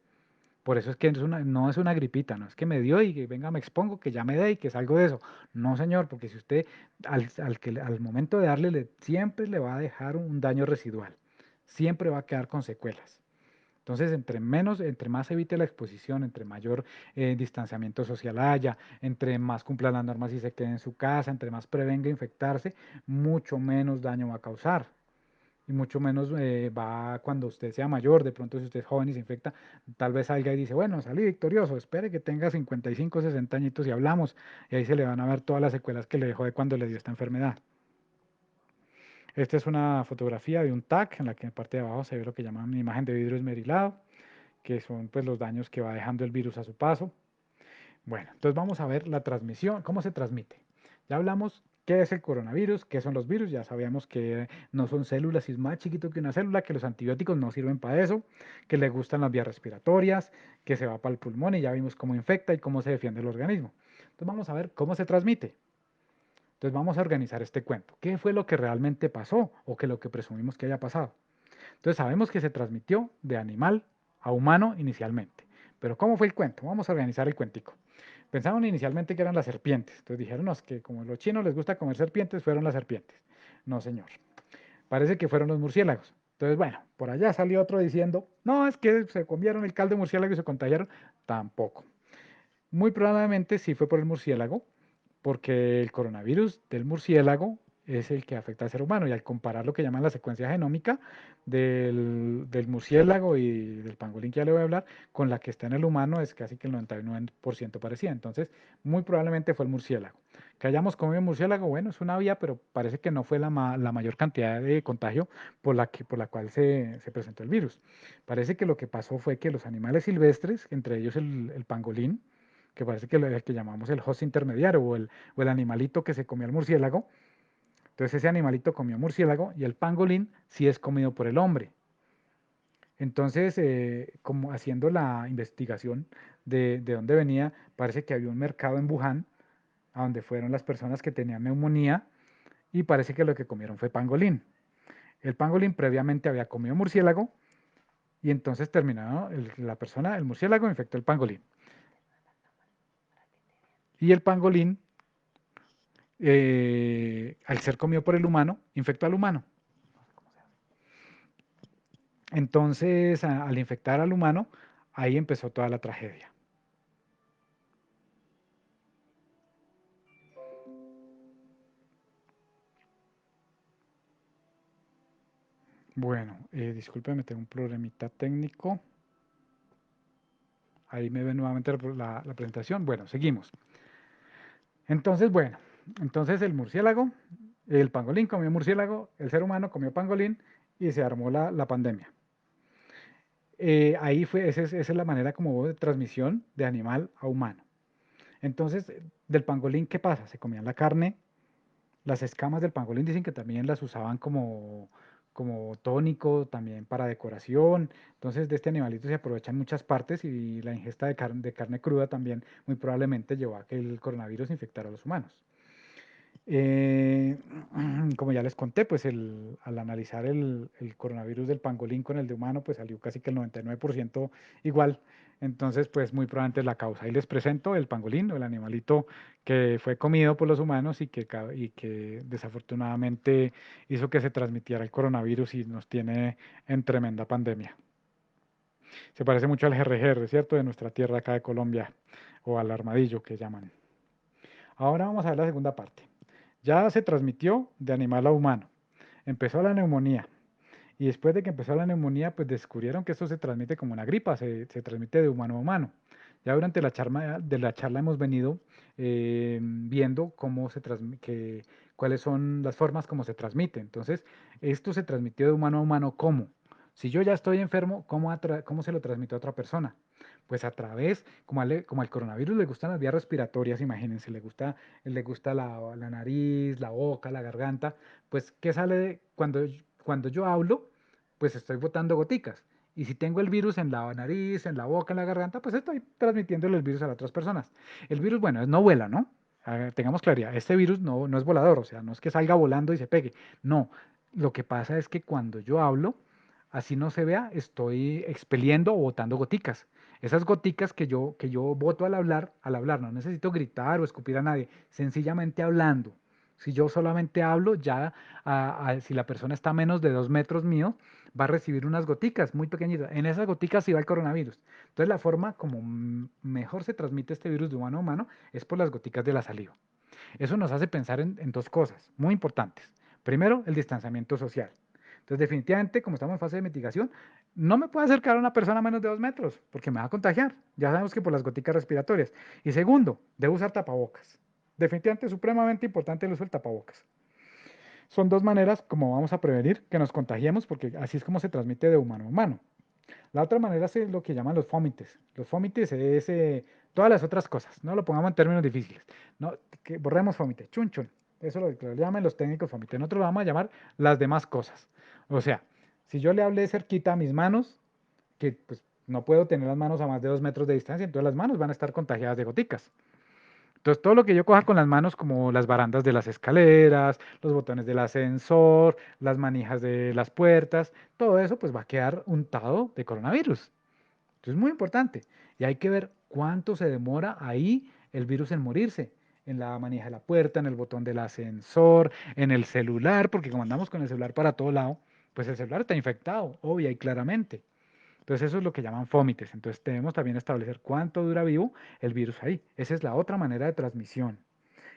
Por eso es que no es una gripita, no es que me dio y que venga, me expongo, que ya me dé y que salgo de eso. No, señor, porque si usted al momento de darle, siempre le va a dejar un daño residual. Siempre va a quedar con secuelas. Entonces, entre más evite la exposición, entre mayor distanciamiento social haya, entre más cumpla las normas y se quede en su casa, entre más prevenga infectarse, mucho menos daño va a causar y mucho menos va cuando usted sea mayor. De pronto, si usted es joven y se infecta, tal vez salga y dice, bueno, salí victorioso, espere que tenga 55, 60 añitos y hablamos, y ahí se le van a ver todas las secuelas que le dejó de cuando le dio esta enfermedad. Esta es una fotografía de un TAC en la que en la parte de abajo se ve lo que llaman imagen de vidrio esmerilado, que son pues los daños que va dejando el virus a su paso. Bueno, entonces vamos a ver la transmisión, cómo se transmite. Ya hablamos qué es el coronavirus, qué son los virus, ya sabíamos que no son células, y es más chiquito que una célula, que los antibióticos no sirven para eso, que le gustan las vías respiratorias, que se va para el pulmón y ya vimos cómo infecta y cómo se defiende el organismo. Entonces vamos a ver cómo se transmite. Entonces vamos a organizar este cuento. ¿Qué fue lo que realmente pasó o que lo que presumimos que haya pasado? Entonces sabemos que se transmitió de animal a humano inicialmente. Pero ¿cómo fue el cuento? Vamos a organizar el cuentico. Pensaron inicialmente que eran las serpientes. Entonces dijeron, no, es que como a los chinos les gusta comer serpientes, fueron las serpientes. No, señor. Parece que fueron los murciélagos. Entonces, bueno, por allá salió otro diciendo, no, es que se comieron el caldo de murciélago y se contagiaron. Tampoco. Muy probablemente sí fue por el murciélago, porque el coronavirus del murciélago es el que afecta al ser humano. Y al comparar lo que llaman la secuencia genómica del murciélago y del pangolín que ya le voy a hablar, con la que está en el humano es casi que el 99% parecida. Entonces, muy probablemente fue el murciélago. Que hayamos comido murciélago, bueno, es una vía, pero parece que no fue la mayor cantidad de contagio por la cual se presentó el virus. Parece que lo que pasó fue que los animales silvestres, entre ellos el pangolín, que parece que el que llamamos el host intermediario o el animalito que se comió el murciélago. Entonces ese animalito comió murciélago y el pangolín sí es comido por el hombre. Entonces, como haciendo la investigación de dónde venía, parece que había un mercado en Wuhan, a donde fueron las personas que tenían neumonía, y parece que lo que comieron fue pangolín. El pangolín previamente había comido murciélago, y entonces terminó la persona, el murciélago infectó el pangolín. Y el pangolín al ser comido por el humano, infectó al humano. Entonces, al infectar al humano, ahí empezó toda la tragedia. Bueno, discúlpeme, tengo un problemita técnico. Ahí me ve nuevamente la presentación. Bueno, seguimos. Entonces, bueno, entonces el murciélago, el pangolín comió murciélago, el ser humano comió pangolín y se armó la pandemia. Ahí fue, esa es la manera como hubo de transmisión de animal a humano. Entonces, del pangolín, ¿qué pasa? Se comían la carne, las escamas del pangolín dicen que también las usaban como tónico, también para decoración. Entonces, de este animalito se aprovechan muchas partes y la ingesta de carne cruda también muy probablemente llevó a que el coronavirus infectara a los humanos. Eh, como ya les conté, pues al analizar el coronavirus del pangolín con el de humano, pues salió casi que el 99% igual. Entonces, pues muy probablemente es la causa. Ahí les presento el pangolín, o el animalito que fue comido por los humanos y que desafortunadamente hizo que se transmitiera el coronavirus y nos tiene en tremenda pandemia. Se parece mucho al GRGR, ¿cierto? De nuestra tierra acá de Colombia, o al armadillo que llaman. Ahora vamos a ver la segunda parte. Ya se transmitió de animal a humano. Empezó la neumonía. Y después de que empezó la neumonía, pues descubrieron que esto se transmite como una gripa, se transmite de humano a humano. Ya durante la charla hemos venido viendo cuáles son las formas como se transmite. Entonces, esto se transmitió de humano a humano, ¿cómo? Si yo ya estoy enfermo, ¿cómo se lo transmito a otra persona? Pues a través, como al coronavirus le gustan las vías respiratorias, imagínense, le gusta la nariz, la boca, la garganta, pues ¿qué sale cuando yo hablo? Pues estoy botando goticas. Y si tengo el virus en la nariz, en la boca, en la garganta, pues estoy transmitiéndole el virus a las otras personas. El virus, bueno, no vuela, ¿no? Tengamos claridad, este virus no es volador, o sea, no es que salga volando y se pegue. No, lo que pasa es que cuando yo hablo, así no se vea, estoy expeliendo o botando goticas. Esas goticas que yo boto al hablar, no necesito gritar o escupir a nadie, sencillamente hablando. Si yo solamente hablo, ya si la persona está a menos de 2 metros mío, va a recibir unas goticas muy pequeñitas. En esas goticas sí va el coronavirus. Entonces la forma como mejor se transmite este virus de humano a humano es por las goticas de la saliva. Eso nos hace pensar en dos cosas muy importantes. Primero, el distanciamiento social. Entonces, definitivamente, como estamos en fase de mitigación, no me puedo acercar a una persona a menos de 2 metros porque me va a contagiar. Ya sabemos que por las goticas respiratorias. Y segundo, debo usar tapabocas. Definitivamente es supremamente importante el uso del tapabocas. Son dos maneras como vamos a prevenir que nos contagiemos, porque así es como se transmite de humano a humano. La otra manera es lo que llaman los fómites. Los fómites es todas las otras cosas, no lo pongamos en términos difíciles. No, que borremos fómite, chun chun. Eso es lo que le llaman los técnicos fómite. Nosotros lo vamos a llamar las demás cosas. O sea, si yo le hablé cerquita a mis manos, que pues no puedo tener las manos a más de 2 metros de distancia, entonces las manos van a estar contagiadas de goticas. Entonces, todo lo que yo coja con las manos, como las barandas de las escaleras, los botones del ascensor, las manijas de las puertas, todo eso pues va a quedar untado de coronavirus. Entonces, es muy importante. Y hay que ver cuánto se demora ahí el virus en morirse. En la manija de la puerta, en el botón del ascensor, en el celular, porque como andamos con el celular para todo lado, pues el celular está infectado, obvia y claramente. Entonces eso es lo que llaman fómites. Entonces debemos también establecer cuánto dura vivo el virus ahí. Esa es la otra manera de transmisión.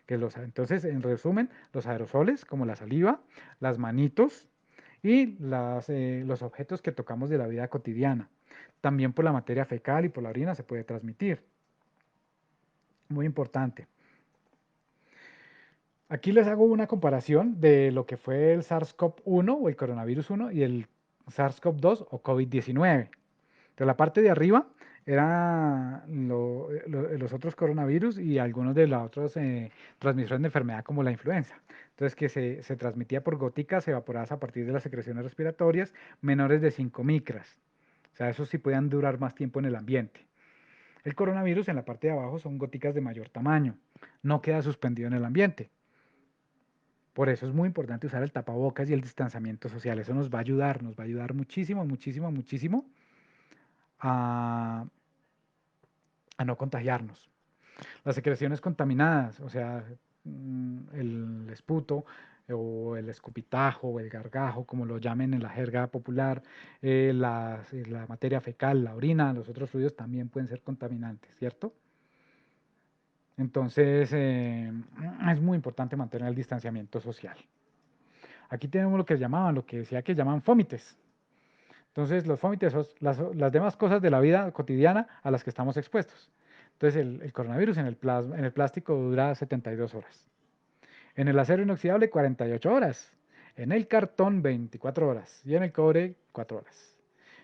Entonces, en resumen, los aerosoles como la saliva, las manitos y los objetos que tocamos de la vida cotidiana. También por la materia fecal y por la orina se puede transmitir. Muy importante. Aquí les hago una comparación de lo que fue el SARS-CoV-1 o el coronavirus 1 y el SARS-CoV-2 o COVID-19. De la parte de arriba eran los otros coronavirus y algunos de los otros transmisores de enfermedad como la influenza. Entonces, que se transmitía por goticas evaporadas a partir de las secreciones respiratorias menores de 5 micras. O sea, esos sí podían durar más tiempo en el ambiente. El coronavirus en la parte de abajo son goticas de mayor tamaño. No queda suspendido en el ambiente. Por eso es muy importante usar el tapabocas y el distanciamiento social. Eso nos va a ayudar muchísimo, muchísimo, muchísimo a, a no contagiarnos. Las secreciones contaminadas, o sea, el esputo o el escupitajo o el gargajo, como lo llamen en la jerga popular, la materia fecal, la orina, los otros fluidos también pueden ser contaminantes, ¿cierto? Entonces, es muy importante mantener el distanciamiento social. Aquí tenemos lo que decía que llaman fómites. Entonces, los fómites son las demás cosas de la vida cotidiana a las que estamos expuestos. Entonces, el coronavirus en el plástico dura 72 horas. En el acero inoxidable, 48 horas. En el cartón, 24 horas. Y en el cobre, 4 horas.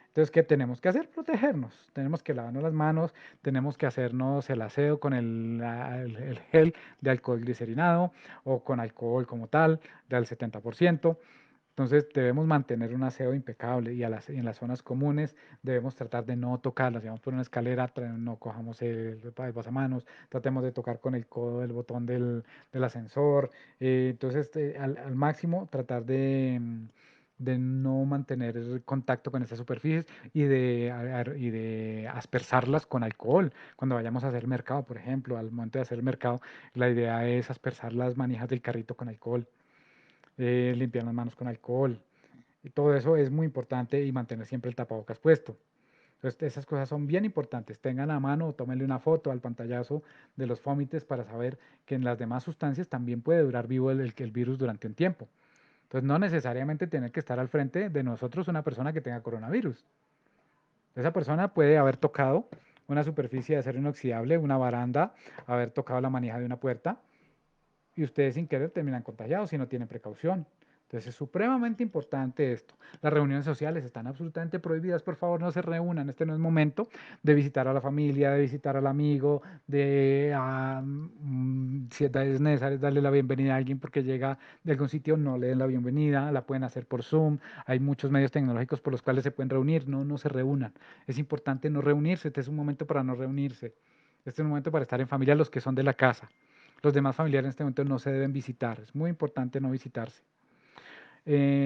Entonces, ¿qué tenemos que hacer? Protegernos. Tenemos que lavarnos las manos, tenemos que hacernos el aseo con el gel de alcohol glicerinado o con alcohol como tal, del 70%. Entonces debemos mantener un aseo impecable y en las zonas comunes debemos tratar de no tocarlas. Si vamos por una escalera, no cojamos el pasamanos, tratemos de tocar con el codo el botón del ascensor. Entonces, al máximo tratar de no mantener el contacto con estas superficies y de aspersarlas con alcohol. Cuando vayamos a hacer mercado, por ejemplo, al momento de hacer el mercado, la idea es aspersar las manijas del carrito con alcohol, limpiar las manos con alcohol. Y todo eso es muy importante y mantener siempre el tapabocas puesto. Entonces, esas cosas son bien importantes. Tengan a mano o tómenle una foto al pantallazo de los fómites para saber que en las demás sustancias también puede durar vivo el virus durante un tiempo. Entonces, no necesariamente tiene que estar al frente de nosotros una persona que tenga coronavirus. Esa persona puede haber tocado una superficie de acero inoxidable, una baranda, haber tocado la manija de una puerta y ustedes sin querer terminan contagiados si no tienen precaución. Entonces es supremamente importante esto. Las reuniones sociales están absolutamente prohibidas, por favor no se reúnan, este no es momento de visitar a la familia, de visitar al amigo, si es necesario darle la bienvenida a alguien porque llega de algún sitio, no le den la bienvenida, la pueden hacer por Zoom, hay muchos medios tecnológicos por los cuales se pueden reunir, no se reúnan. Es importante no reunirse, este es un momento para no reunirse, este es un momento para estar en familia los que son de la casa. Los demás familiares en este momento no se deben visitar. Es muy importante no visitarse.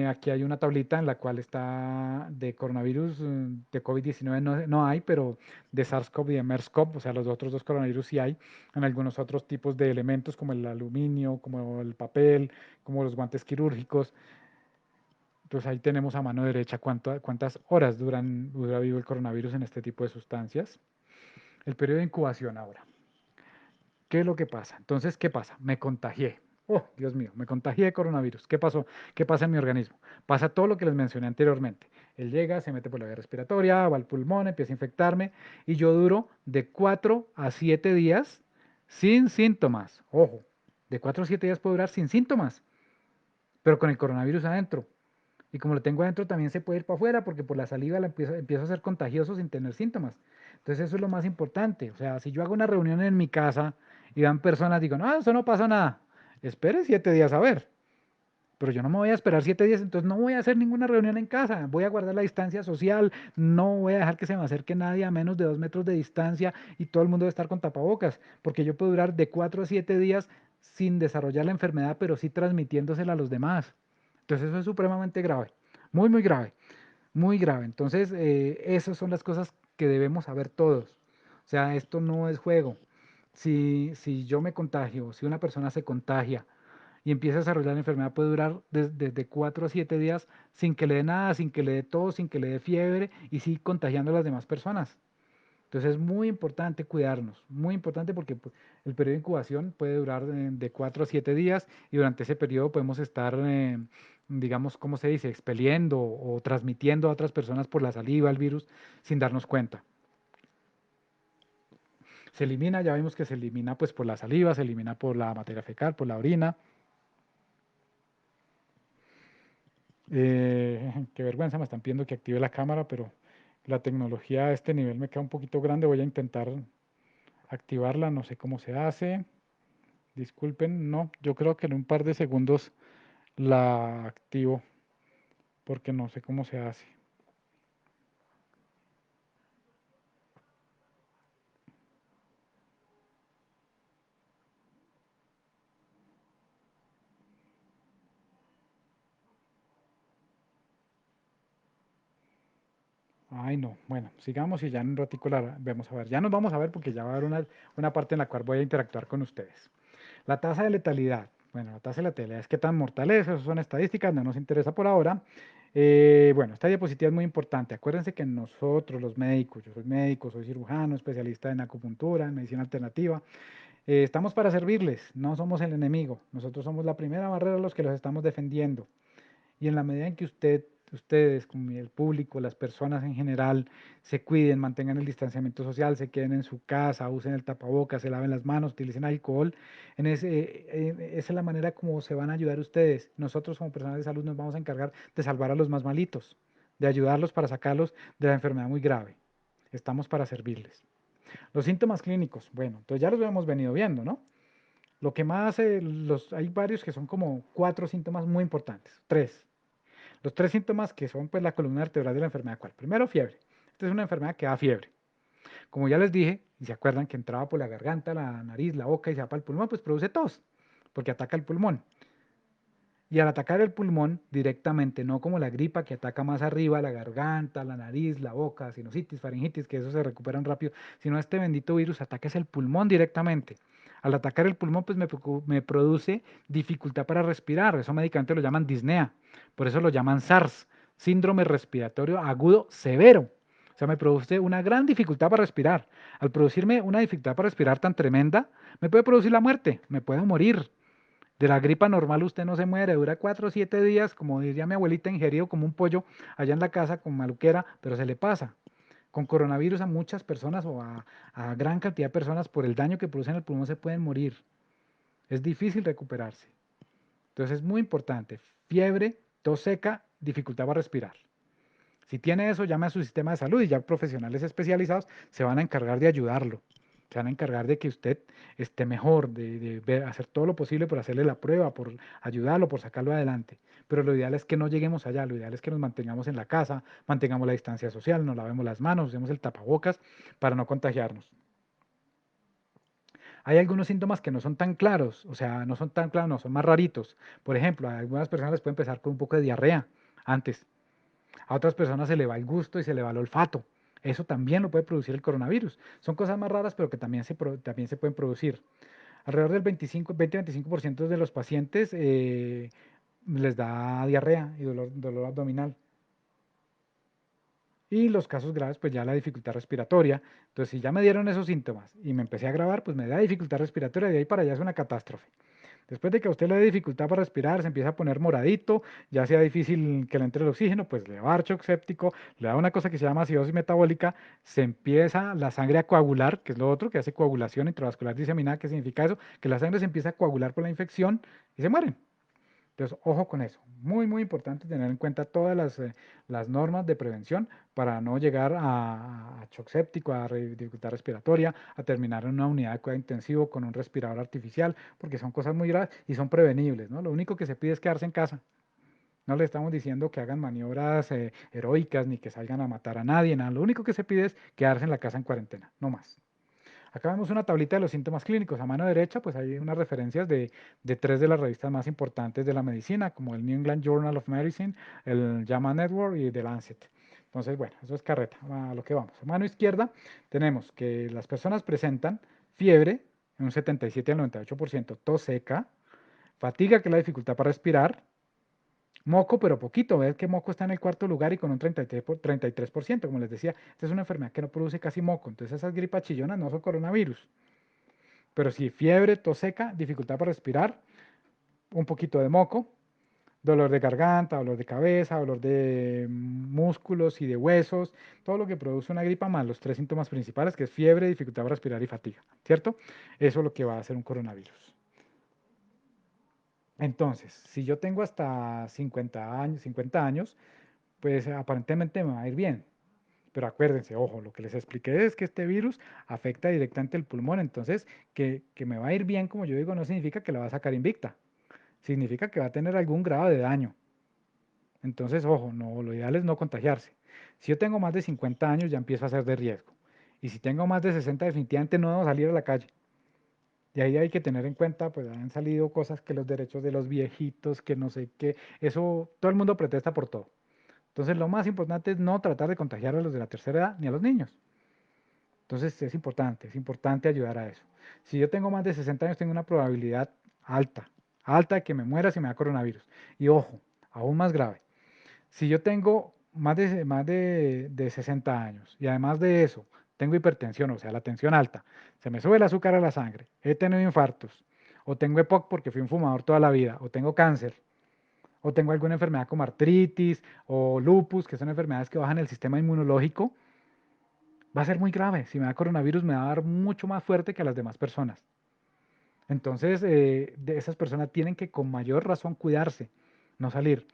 Aquí hay una tablita en la cual está de coronavirus, de COVID-19 no hay, pero de SARS-CoV y de MERS-CoV, o sea, los otros dos coronavirus sí hay, en algunos otros tipos de elementos como el aluminio, como el papel, como los guantes quirúrgicos. Entonces ahí tenemos a mano derecha cuántas horas dura vivo el coronavirus en este tipo de sustancias. El periodo de incubación ahora. ¿Qué es lo que pasa? Entonces, ¿qué pasa? Me contagié. Oh, Dios mío, me contagié de coronavirus. ¿Qué pasó? ¿Qué pasa en mi organismo? Pasa todo lo que les mencioné anteriormente. Él llega, se mete por la vía respiratoria, va al pulmón, empieza a infectarme y yo duro de 4 a 7 días sin síntomas. Ojo, de 4 a 7 días puedo durar sin síntomas, pero con el coronavirus adentro. Y como lo tengo adentro, también se puede ir para afuera porque por la saliva empiezo a ser contagioso sin tener síntomas. Entonces eso es lo más importante. O sea, si yo hago una reunión en mi casa y van personas, digo, no, eso no pasa nada. Espere 7 días a ver. Pero yo no me voy a esperar 7 días, entonces no voy a hacer ninguna reunión en casa. Voy a guardar la distancia social, no voy a dejar que se me acerque nadie a menos de 2 metros de distancia y todo el mundo debe estar con tapabocas, porque yo puedo durar de 4 a 7 días sin desarrollar la enfermedad, pero sí transmitiéndosela a los demás. Entonces eso es supremamente grave, muy grave, muy grave. Entonces esas son las cosas que debemos saber todos. O sea, esto no es juego. Si yo me contagio, si una persona se contagia y empieza a desarrollar la enfermedad, puede durar desde 4 a 7 días sin que le dé nada, sin que le dé tos, sin que le dé fiebre y sigue contagiando a las demás personas. Entonces es muy importante cuidarnos, muy importante porque pues, el periodo de incubación puede durar de 4 a 7 días y durante ese periodo podemos estar, digamos, ¿cómo se dice?, expeliendo o transmitiendo a otras personas por la saliva el virus sin darnos cuenta. Se elimina, ya vimos que se elimina pues por la saliva, se elimina por la materia fecal, por la orina. Qué vergüenza, me están pidiendo que active la cámara, pero la tecnología a este nivel me queda un poquito grande. Voy a intentar activarla, no sé cómo se hace. Disculpen, no, yo creo que en un par de segundos la activo porque no sé cómo se hace. Ay, no, bueno, sigamos y ya en un ratico la vemos a ver. Ya nos vamos a ver porque ya va a haber una parte en la cual voy a interactuar con ustedes. La tasa de letalidad. Bueno, la tasa de letalidad es qué tan mortal es, eso son estadísticas, no nos interesa por ahora. Bueno, esta diapositiva es muy importante. Acuérdense que nosotros, los médicos, yo soy médico, soy cirujano, especialista en acupuntura, en medicina alternativa, estamos para servirles, no somos el enemigo. Nosotros somos la primera barrera a los que los estamos defendiendo. Y en la medida en que ustedes, como el público, las personas en general, se cuiden, mantengan el distanciamiento social, se queden en su casa, usen el tapabocas, se laven las manos, utilicen alcohol, esa es la manera como se van a ayudar ustedes. Nosotros como personal de salud nos vamos a encargar de salvar a los más malitos, de ayudarlos para sacarlos de la enfermedad muy grave. Estamos para servirles. Los síntomas clínicos, bueno, entonces ya los hemos venido viendo, ¿no? Lo que más, hay varios que son como 4 síntomas muy importantes, tres. Los 3 síntomas que son pues la columna vertebral de la enfermedad, ¿cuál? Primero, fiebre. Esta es una enfermedad que da fiebre. Como ya les dije, y se acuerdan que entraba por la garganta, la nariz, la boca y se va para el pulmón, pues produce tos, porque ataca el pulmón. Y al atacar el pulmón directamente, no como la gripa que ataca más arriba, la garganta, la nariz, la boca, sinusitis, faringitis, que eso se recuperan rápido, sino este bendito virus ataca es el pulmón directamente. Al atacar el pulmón, pues me produce dificultad para respirar. Eso médicamente lo llaman disnea. Por eso lo llaman SARS, síndrome respiratorio agudo severo. O sea, me produce una gran dificultad para respirar. Al producirme una dificultad para respirar tan tremenda, me puede producir la muerte, me puedo morir. De la gripa normal usted no se muere, dura 4 o 7 días, como diría mi abuelita, ingerido como un pollo allá en la casa con maluquera, pero se le pasa. Con coronavirus a muchas personas o a gran cantidad de personas por el daño que produce en el pulmón se pueden morir. Es difícil recuperarse. Entonces es muy importante. Fiebre, tos seca, dificultad para respirar. Si tiene eso, llame a su sistema de salud y ya profesionales especializados se van a encargar de ayudarlo. Se van a encargar de que usted esté mejor, hacer todo lo posible por hacerle la prueba, por ayudarlo, por sacarlo adelante. Pero lo ideal es que no lleguemos allá, lo ideal es que nos mantengamos en la casa, mantengamos la distancia social, nos lavemos las manos, usemos el tapabocas para no contagiarnos. Hay algunos síntomas que no son tan claros, o sea, no son tan claros, no, son más raritos. Por ejemplo, a algunas personas les puede empezar con un poco de diarrea antes. A otras personas se le va el gusto y se le va el olfato. Eso también lo puede producir el coronavirus. Son cosas más raras, pero que también se pueden producir. Alrededor del 20-25% de los pacientes les da diarrea y dolor abdominal. Y los casos graves, pues ya la dificultad respiratoria. Entonces, si ya me dieron esos síntomas y me empecé a agravar, pues me da dificultad respiratoria, de ahí para allá es una catástrofe. Después de que a usted le dé dificultad para respirar, se empieza a poner moradito, ya sea difícil que le entre el oxígeno, pues le va a dar shock séptico, le da una cosa que se llama acidosis metabólica, se empieza la sangre a coagular, que es lo otro, que hace coagulación intravascular diseminada, ¿qué significa eso? Que la sangre se empieza a coagular por la infección y se mueren. Entonces, ojo con eso. Muy, muy importante tener en cuenta todas las normas de prevención para no llegar a shock séptico, a dificultad respiratoria, a terminar en una unidad de cuidado intensivo con un respirador artificial, porque son cosas muy graves y son prevenibles, ¿no? Lo único que se pide es quedarse en casa. No le estamos diciendo que hagan maniobras heroicas ni que salgan a matar a nadie, nada. Lo único que se pide es quedarse en la casa en cuarentena, no más. Acá vemos una tablita de los síntomas clínicos. A mano derecha, pues hay unas referencias de tres de las revistas más importantes de la medicina, como el New England Journal of Medicine, el JAMA Network y The Lancet. Entonces, bueno, eso es carreta, a lo que vamos. A mano izquierda tenemos que las personas presentan fiebre, en un 77 al 98%, tos seca, fatiga, que es la dificultad para respirar, moco, pero poquito. Ves que moco está en el cuarto lugar y con un 33%. Como les decía, esta es una enfermedad que no produce casi moco. Entonces esas gripas chillonas no son coronavirus. Pero sí, fiebre, tos seca, dificultad para respirar, un poquito de moco, dolor de garganta, dolor de cabeza, dolor de músculos y de huesos, todo lo que produce una gripa más los tres síntomas principales, que es fiebre, dificultad para respirar y fatiga, ¿cierto? Eso es lo que va a hacer un coronavirus. Entonces, si yo tengo hasta 50 años, pues aparentemente me va a ir bien. Pero acuérdense, ojo, lo que les expliqué es que este virus afecta directamente el pulmón, entonces que me va a ir bien, como yo digo, no significa que la va a sacar invicta, significa que va a tener algún grado de daño. Entonces, ojo, no, lo ideal es no contagiarse. Si yo tengo más de 50 años, ya empiezo a ser de riesgo. Y si tengo más de 60, definitivamente no debo salir a la calle. Y ahí hay que tener en cuenta, pues han salido cosas que los derechos de los viejitos, que no sé qué, eso, todo el mundo protesta por todo. Entonces, lo más importante es no tratar de contagiar a los de la tercera edad ni a los niños. Entonces es importante ayudar a eso. Si yo tengo más de 60 años, tengo una probabilidad alta, alta de que me muera si me da coronavirus. Y ojo, aún más grave, si yo tengo más de 60 años y además de eso tengo hipertensión, o sea, la tensión alta, se me sube el azúcar a la sangre, he tenido infartos, o tengo EPOC porque fui un fumador toda la vida, o tengo cáncer, o tengo alguna enfermedad como artritis o lupus, que son enfermedades que bajan el sistema inmunológico, va a ser muy grave. Si me da coronavirus, me va a dar mucho más fuerte que a las demás personas. Entonces, de esas personas tienen que con mayor razón cuidarse, no salir.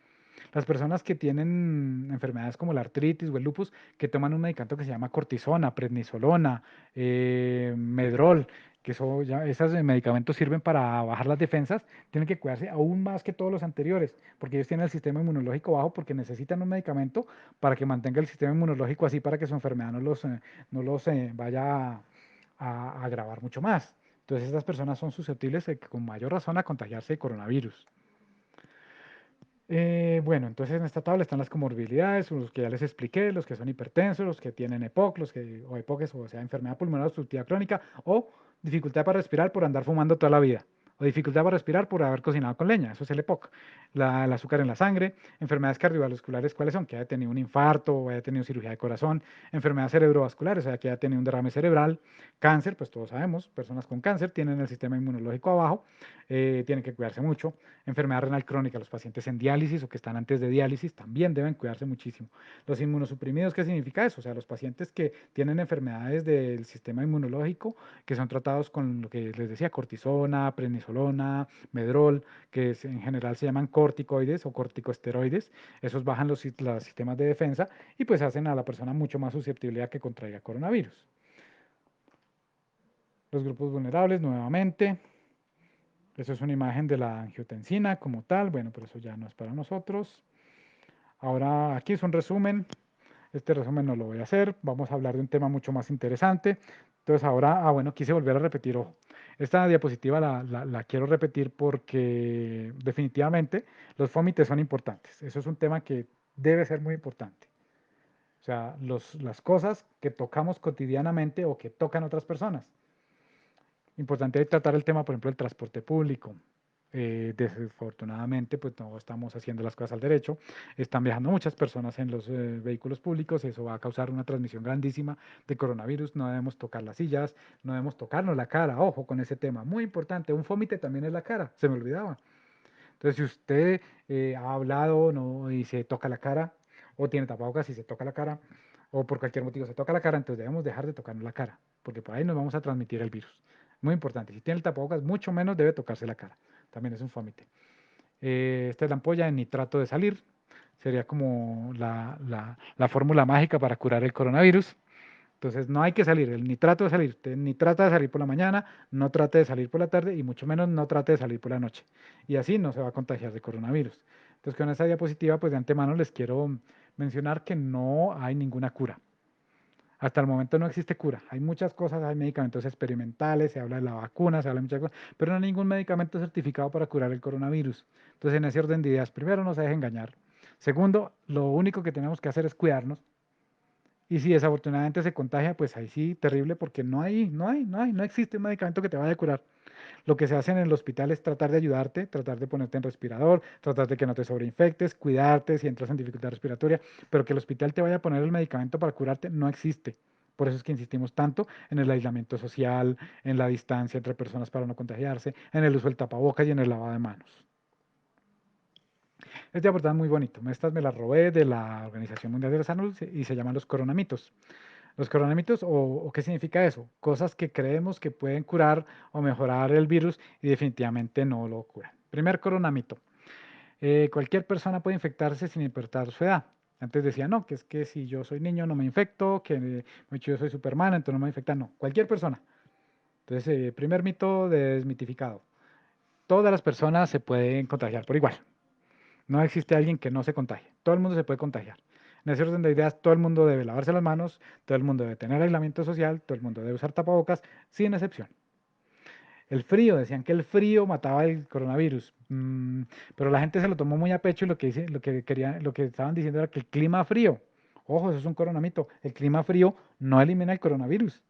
Las personas que tienen enfermedades como la artritis o el lupus, que toman un medicamento que se llama cortisona, prednisolona, medrol, que esos medicamentos sirven para bajar las defensas, tienen que cuidarse aún más que todos los anteriores, porque ellos tienen el sistema inmunológico bajo, porque necesitan un medicamento para que mantenga el sistema inmunológico así, para que su enfermedad no los vaya a agravar mucho más. Entonces, estas personas son susceptibles con mayor razón a contagiarse de coronavirus. Bueno, entonces en esta tabla están las comorbilidades, los que ya les expliqué, los que son hipertensos, los que tienen EPOC, o EPOC o sea, enfermedad pulmonar obstructiva crónica, o dificultad para respirar por andar fumando toda la vida. o dificultad para respirar por haber cocinado con leña, eso es el EPOC. El azúcar en la sangre, enfermedades cardiovasculares, ¿cuáles son? Que haya tenido un infarto o haya tenido cirugía de corazón, enfermedades cerebrovasculares, o sea, que haya tenido un derrame cerebral, cáncer, pues todos sabemos, personas con cáncer tienen el sistema inmunológico abajo, tienen que cuidarse mucho, enfermedad renal crónica, los pacientes en diálisis o que están antes de diálisis también deben cuidarse muchísimo. Los inmunosuprimidos, ¿qué significa eso? O sea, los pacientes que tienen enfermedades del sistema inmunológico, que son tratados con lo que les decía, cortisona, prednisolona, medrol, que en general se llaman corticoides o corticosteroides, esos bajan los sistemas de defensa y pues hacen a la persona mucho más susceptible a que contraiga coronavirus. Los grupos vulnerables, nuevamente, eso es una imagen de la angiotensina como tal, bueno, pero eso ya no es para nosotros. Ahora aquí es un resumen. Este resumen no lo voy a hacer, vamos a hablar de un tema mucho más interesante. Entonces ahora, bueno, quise volver a repetir, ojo, esta diapositiva la quiero repetir porque definitivamente los fómites son importantes. Eso es un tema que debe ser muy importante. O sea, las cosas que tocamos cotidianamente o que tocan otras personas. Importante tratar el tema, por ejemplo, del transporte público. Desafortunadamente, pues no estamos haciendo las cosas al derecho. Están viajando muchas personas en los vehículos públicos. Eso va a causar una transmisión grandísima de coronavirus. No debemos tocar las sillas, no debemos tocarnos la cara. Ojo con ese tema. Muy importante. Un fómite también es la cara. Se me olvidaba. Entonces, si usted ha hablado no, y se toca la cara, o tiene tapabocas y se toca la cara, o por cualquier motivo se toca la cara, entonces debemos dejar de tocarnos la cara, porque por ahí nos vamos a transmitir el virus. Muy importante. Si tiene el tapabocas, mucho menos debe tocarse la cara. También es un fómite. Esta es la ampolla de nitrato de salir. Sería como la fórmula mágica para curar el coronavirus. Entonces no hay que salir, el nitrato de salir, usted ni trata de salir por la mañana, no trate de salir por la tarde y mucho menos no trate de salir por la noche. Y así no se va a contagiar de coronavirus. Entonces con esta diapositiva pues de antemano les quiero mencionar que no hay ninguna cura. Hasta el momento no existe cura. Hay muchas cosas, hay medicamentos experimentales, se habla de la vacuna, se habla de muchas cosas, pero no hay ningún medicamento certificado para curar el coronavirus. Entonces en ese orden de ideas, primero no se deje engañar. Segundo, lo único que tenemos que hacer es cuidarnos. Y si desafortunadamente se contagia, pues ahí sí, terrible, porque no existe un medicamento que te vaya a curar. Lo que se hace en el hospital es tratar de ayudarte, tratar de ponerte en respirador, tratar de que no te sobreinfectes, cuidarte si entras en dificultad respiratoria, pero que el hospital te vaya a poner el medicamento para curarte no existe. Por eso es que insistimos tanto en el aislamiento social, en la distancia entre personas para no contagiarse, en el uso del tapabocas y en el lavado de manos. Este apartado es muy bonito. Estas me las robé de la Organización Mundial de la Salud y se llaman los coronamitos. Los coronamitos, o qué significa eso? Cosas que creemos que pueden curar o mejorar el virus y definitivamente no lo curan. Primer coronamito. Cualquier persona puede infectarse sin importar su edad. Antes decía, no, que es que si yo soy niño no me infecto, que yo soy Superman, entonces no me infecta. No, cualquier persona. Entonces, primer mito desmitificado. Todas las personas se pueden contagiar por igual. No existe alguien que no se contagie. Todo el mundo se puede contagiar. En ese orden de ideas, todo el mundo debe lavarse las manos, todo el mundo debe tener aislamiento social, todo el mundo debe usar tapabocas, sin excepción. El frío, decían que el frío mataba el coronavirus, pero la gente se lo tomó muy a pecho y lo que estaban diciendo era que el clima frío, ojo, eso es un coronamito, el clima frío no elimina el coronavirus.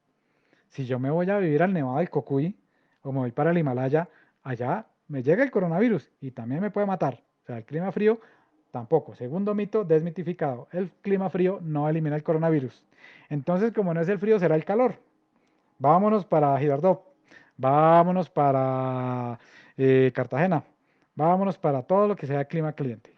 Si yo me voy a vivir al Nevado del Cocuy o me voy para el Himalaya, allá me llega el coronavirus y también me puede matar. O sea, el clima frío tampoco. Segundo mito, desmitificado. El clima frío no elimina el coronavirus. Entonces, como no es el frío, será el calor. Vámonos para Girardot. Vámonos para Cartagena. Vámonos para todo lo que sea clima caliente.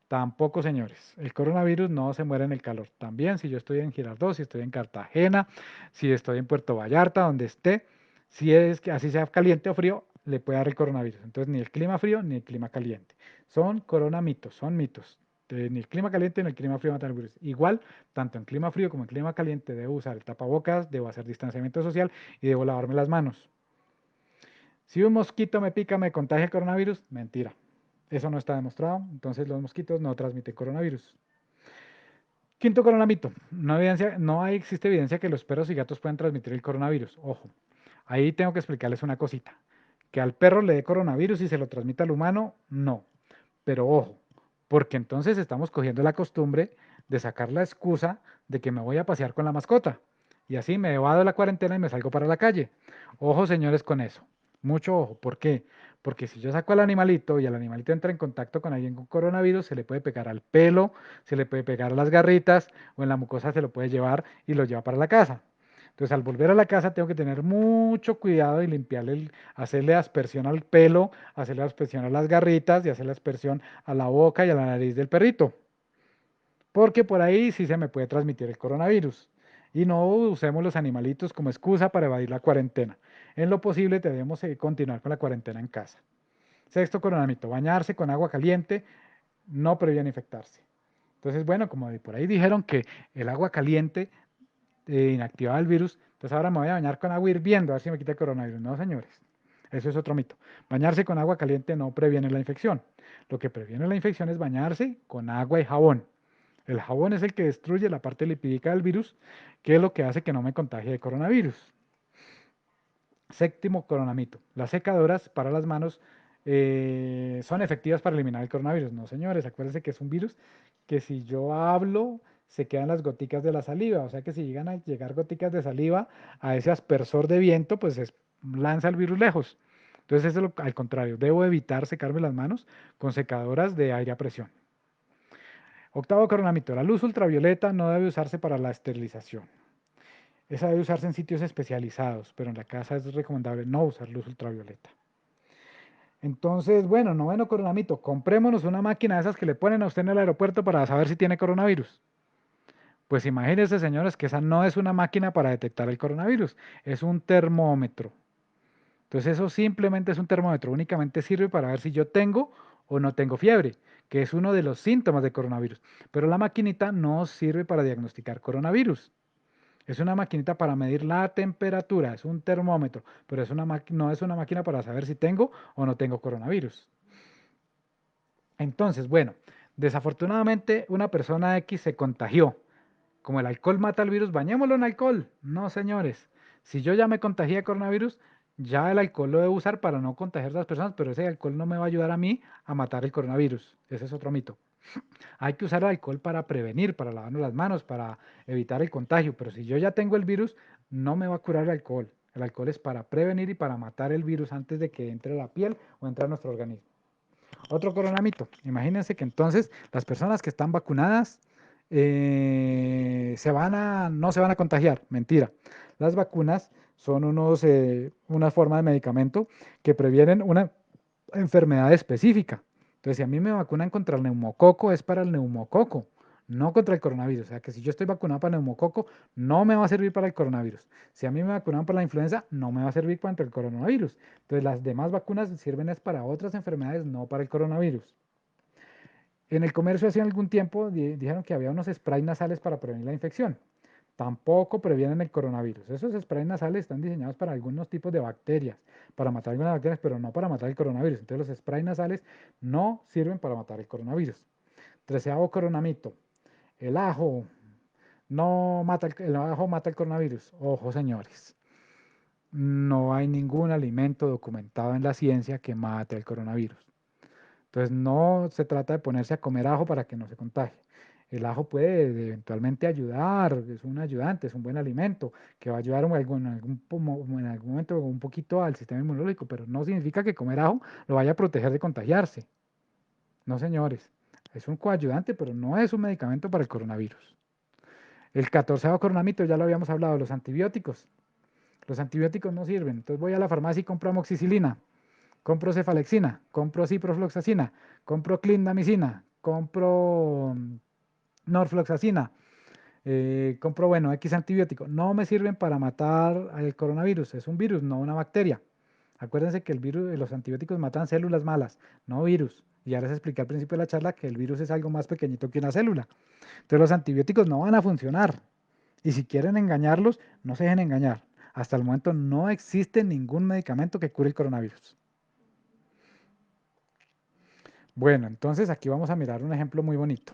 Tampoco, señores. El coronavirus no se muere en el calor. También si yo estoy en Girardot, si estoy en Cartagena, si estoy en Puerto Vallarta, donde esté, si es que así sea caliente o frío, le puede dar el coronavirus. Entonces, ni el clima frío ni el clima caliente. Son coronamitos, son mitos. Ni el clima caliente ni el clima frío matan el virus. Igual, tanto en clima frío como en clima caliente, debo usar el tapabocas, debo hacer distanciamiento social y debo lavarme las manos. Si un mosquito me pica, me contagia el coronavirus, mentira. Eso no está demostrado, entonces los mosquitos no transmiten coronavirus. Quinto coronamito, no existe evidencia que los perros y gatos puedan transmitir el coronavirus. Ojo, ahí tengo que explicarles una cosita. Que al perro le dé coronavirus y se lo transmita al humano, no. Pero ojo, porque entonces estamos cogiendo la costumbre de sacar la excusa de que me voy a pasear con la mascota. Y así me evado la cuarentena y me salgo para la calle. Ojo, señores, con eso. Mucho ojo. ¿Por qué? Porque si yo saco al animalito y el animalito entra en contacto con alguien con coronavirus, se le puede pegar al pelo, se le puede pegar a las garritas o en la mucosa se lo puede llevar y lo lleva para la casa. Entonces, al volver a la casa tengo que tener mucho cuidado y limpiarle, hacerle aspersión al pelo, hacerle aspersión a las garritas y hacerle aspersión a la boca y a la nariz del perrito. Porque por ahí sí se me puede transmitir el coronavirus. Y no usemos los animalitos como excusa para evadir la cuarentena. En lo posible debemos continuar con la cuarentena en casa. Sexto coronamito, bañarse con agua caliente no previene infectarse. Entonces, bueno, como por ahí dijeron que el agua caliente inactivaba el virus, entonces ahora me voy a bañar con agua hirviendo a ver si me quita el coronavirus. No, señores, eso es otro mito. Bañarse con agua caliente no previene la infección. Lo que previene la infección es bañarse con agua y jabón. El jabón es el que destruye la parte lipídica del virus, que es lo que hace que no me contagie de coronavirus. Séptimo coronamito. Las secadoras para las manos son efectivas para eliminar el coronavirus. No, señores, acuérdense que es un virus que si yo hablo, se quedan las goticas de la saliva. O sea que si llegan a llegar goticas de saliva a ese aspersor de viento, pues lanza el virus lejos. Entonces, eso es al contrario. Debo evitar secarme las manos con secadoras de aire a presión. Octavo coronamito. La luz ultravioleta no debe usarse para la esterilización. Esa debe usarse en sitios especializados, pero en la casa es recomendable no usar luz ultravioleta. Entonces, bueno, noveno coronamito, comprémonos una máquina de esas que le ponen a usted en el aeropuerto para saber si tiene coronavirus. Pues imagínense, señores, que esa no es una máquina para detectar el coronavirus, es un termómetro. Entonces, eso simplemente es un termómetro, únicamente sirve para ver si yo tengo o no tengo fiebre, que es uno de los síntomas de coronavirus. Pero la maquinita no sirve para diagnosticar coronavirus. Es una maquinita para medir la temperatura, es un termómetro, pero no es una máquina para saber si tengo o no tengo coronavirus. Entonces, bueno, desafortunadamente una persona X se contagió. Como el alcohol mata el virus, bañémoslo en alcohol. No, señores. Si yo ya me contagié de coronavirus, ya el alcohol lo debo usar para no contagiar a las personas, pero ese alcohol no me va a ayudar a mí a matar el coronavirus. Ese es otro mito. Hay que usar el alcohol para prevenir, para lavarnos las manos, para evitar el contagio, pero si yo ya tengo el virus, no me va a curar el alcohol. El alcohol es para prevenir y para matar el virus antes de que entre a la piel o entre a nuestro organismo. Otro coronamito. Imagínense que entonces las personas que están vacunadas no se van a contagiar. Mentira. Las vacunas son una forma de medicamento que previenen una enfermedad específica. Entonces, si a mí me vacunan contra el neumococo, es para el neumococo, no contra el coronavirus. O sea, que si yo estoy vacunado para el neumococo, no me va a servir para el coronavirus. Si a mí me vacunan para la influenza, no me va a servir contra el coronavirus. Entonces, las demás vacunas sirven es para otras enfermedades, no para el coronavirus. En el comercio hace algún tiempo dijeron que había unos sprays nasales para prevenir la infección. Tampoco previenen el coronavirus. Esos sprays nasales están diseñados para algunos tipos de bacterias, para matar algunas bacterias, pero no para matar el coronavirus. Entonces los sprays nasales no sirven para matar el coronavirus. Treceavo coronamito. El ajo no mata el ajo mata el coronavirus. Ojo, señores. No hay ningún alimento documentado en la ciencia que mate el coronavirus. Entonces no se trata de ponerse a comer ajo para que no se contagie. El ajo puede eventualmente ayudar, es un ayudante, es un buen alimento que va a ayudar en algún momento un poquito al sistema inmunológico, pero no significa que comer ajo lo vaya a proteger de contagiarse. No, señores, es un coayudante, pero no es un medicamento para el coronavirus. El 14º coronamito, ya lo habíamos hablado, los antibióticos. Los antibióticos no sirven, entonces voy a la farmacia y compro amoxicilina. Compro cefalexina, compro ciprofloxacina, compro clindamicina, compro norfloxacina, compro, bueno, X antibiótico. No me sirven para matar al coronavirus. Es un virus, no una bacteria. Acuérdense que el virus, los antibióticos matan células malas, no virus. Y ahora les expliqué al principio de la charla que el virus es algo más pequeñito que una célula. Entonces los antibióticos no van a funcionar. Y si quieren engañarlos, no se dejen engañar. Hasta el momento no existe ningún medicamento que cure el coronavirus. Bueno, entonces aquí vamos a mirar un ejemplo muy bonito.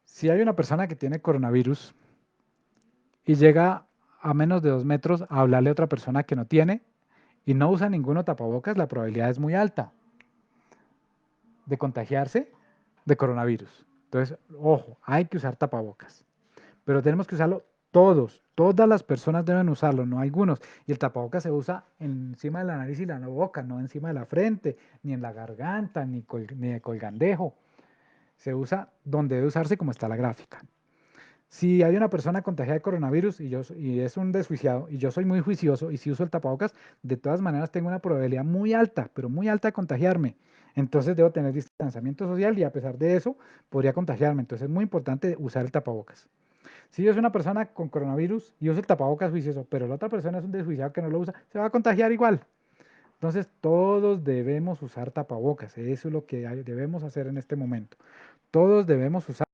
Si hay una persona que tiene coronavirus y llega a menos de 2 metros a hablarle a otra persona que no tiene y no usa ninguno tapabocas, la probabilidad es muy alta de contagiarse de coronavirus. Entonces, ojo, hay que usar tapabocas, pero tenemos que usarlo todas las personas deben usarlo, no algunos. Y el tapabocas se usa encima de la nariz y la boca, no encima de la frente, ni en la garganta, ni de colgandejo. Se usa donde debe usarse como está la gráfica. Si hay una persona contagiada de coronavirus y es un desjuiciado y yo soy muy juicioso y si uso el tapabocas, de todas maneras tengo una probabilidad muy alta, pero muy alta de contagiarme. Entonces debo tener distanciamiento social y a pesar de eso podría contagiarme. Entonces es muy importante usar el tapabocas. Si yo soy una persona con coronavirus y uso el tapabocas juicioso, pero la otra persona es un desjuiciado que no lo usa, se va a contagiar igual. Entonces todos debemos usar tapabocas. Eso es lo que debemos hacer en este momento. Todos debemos usar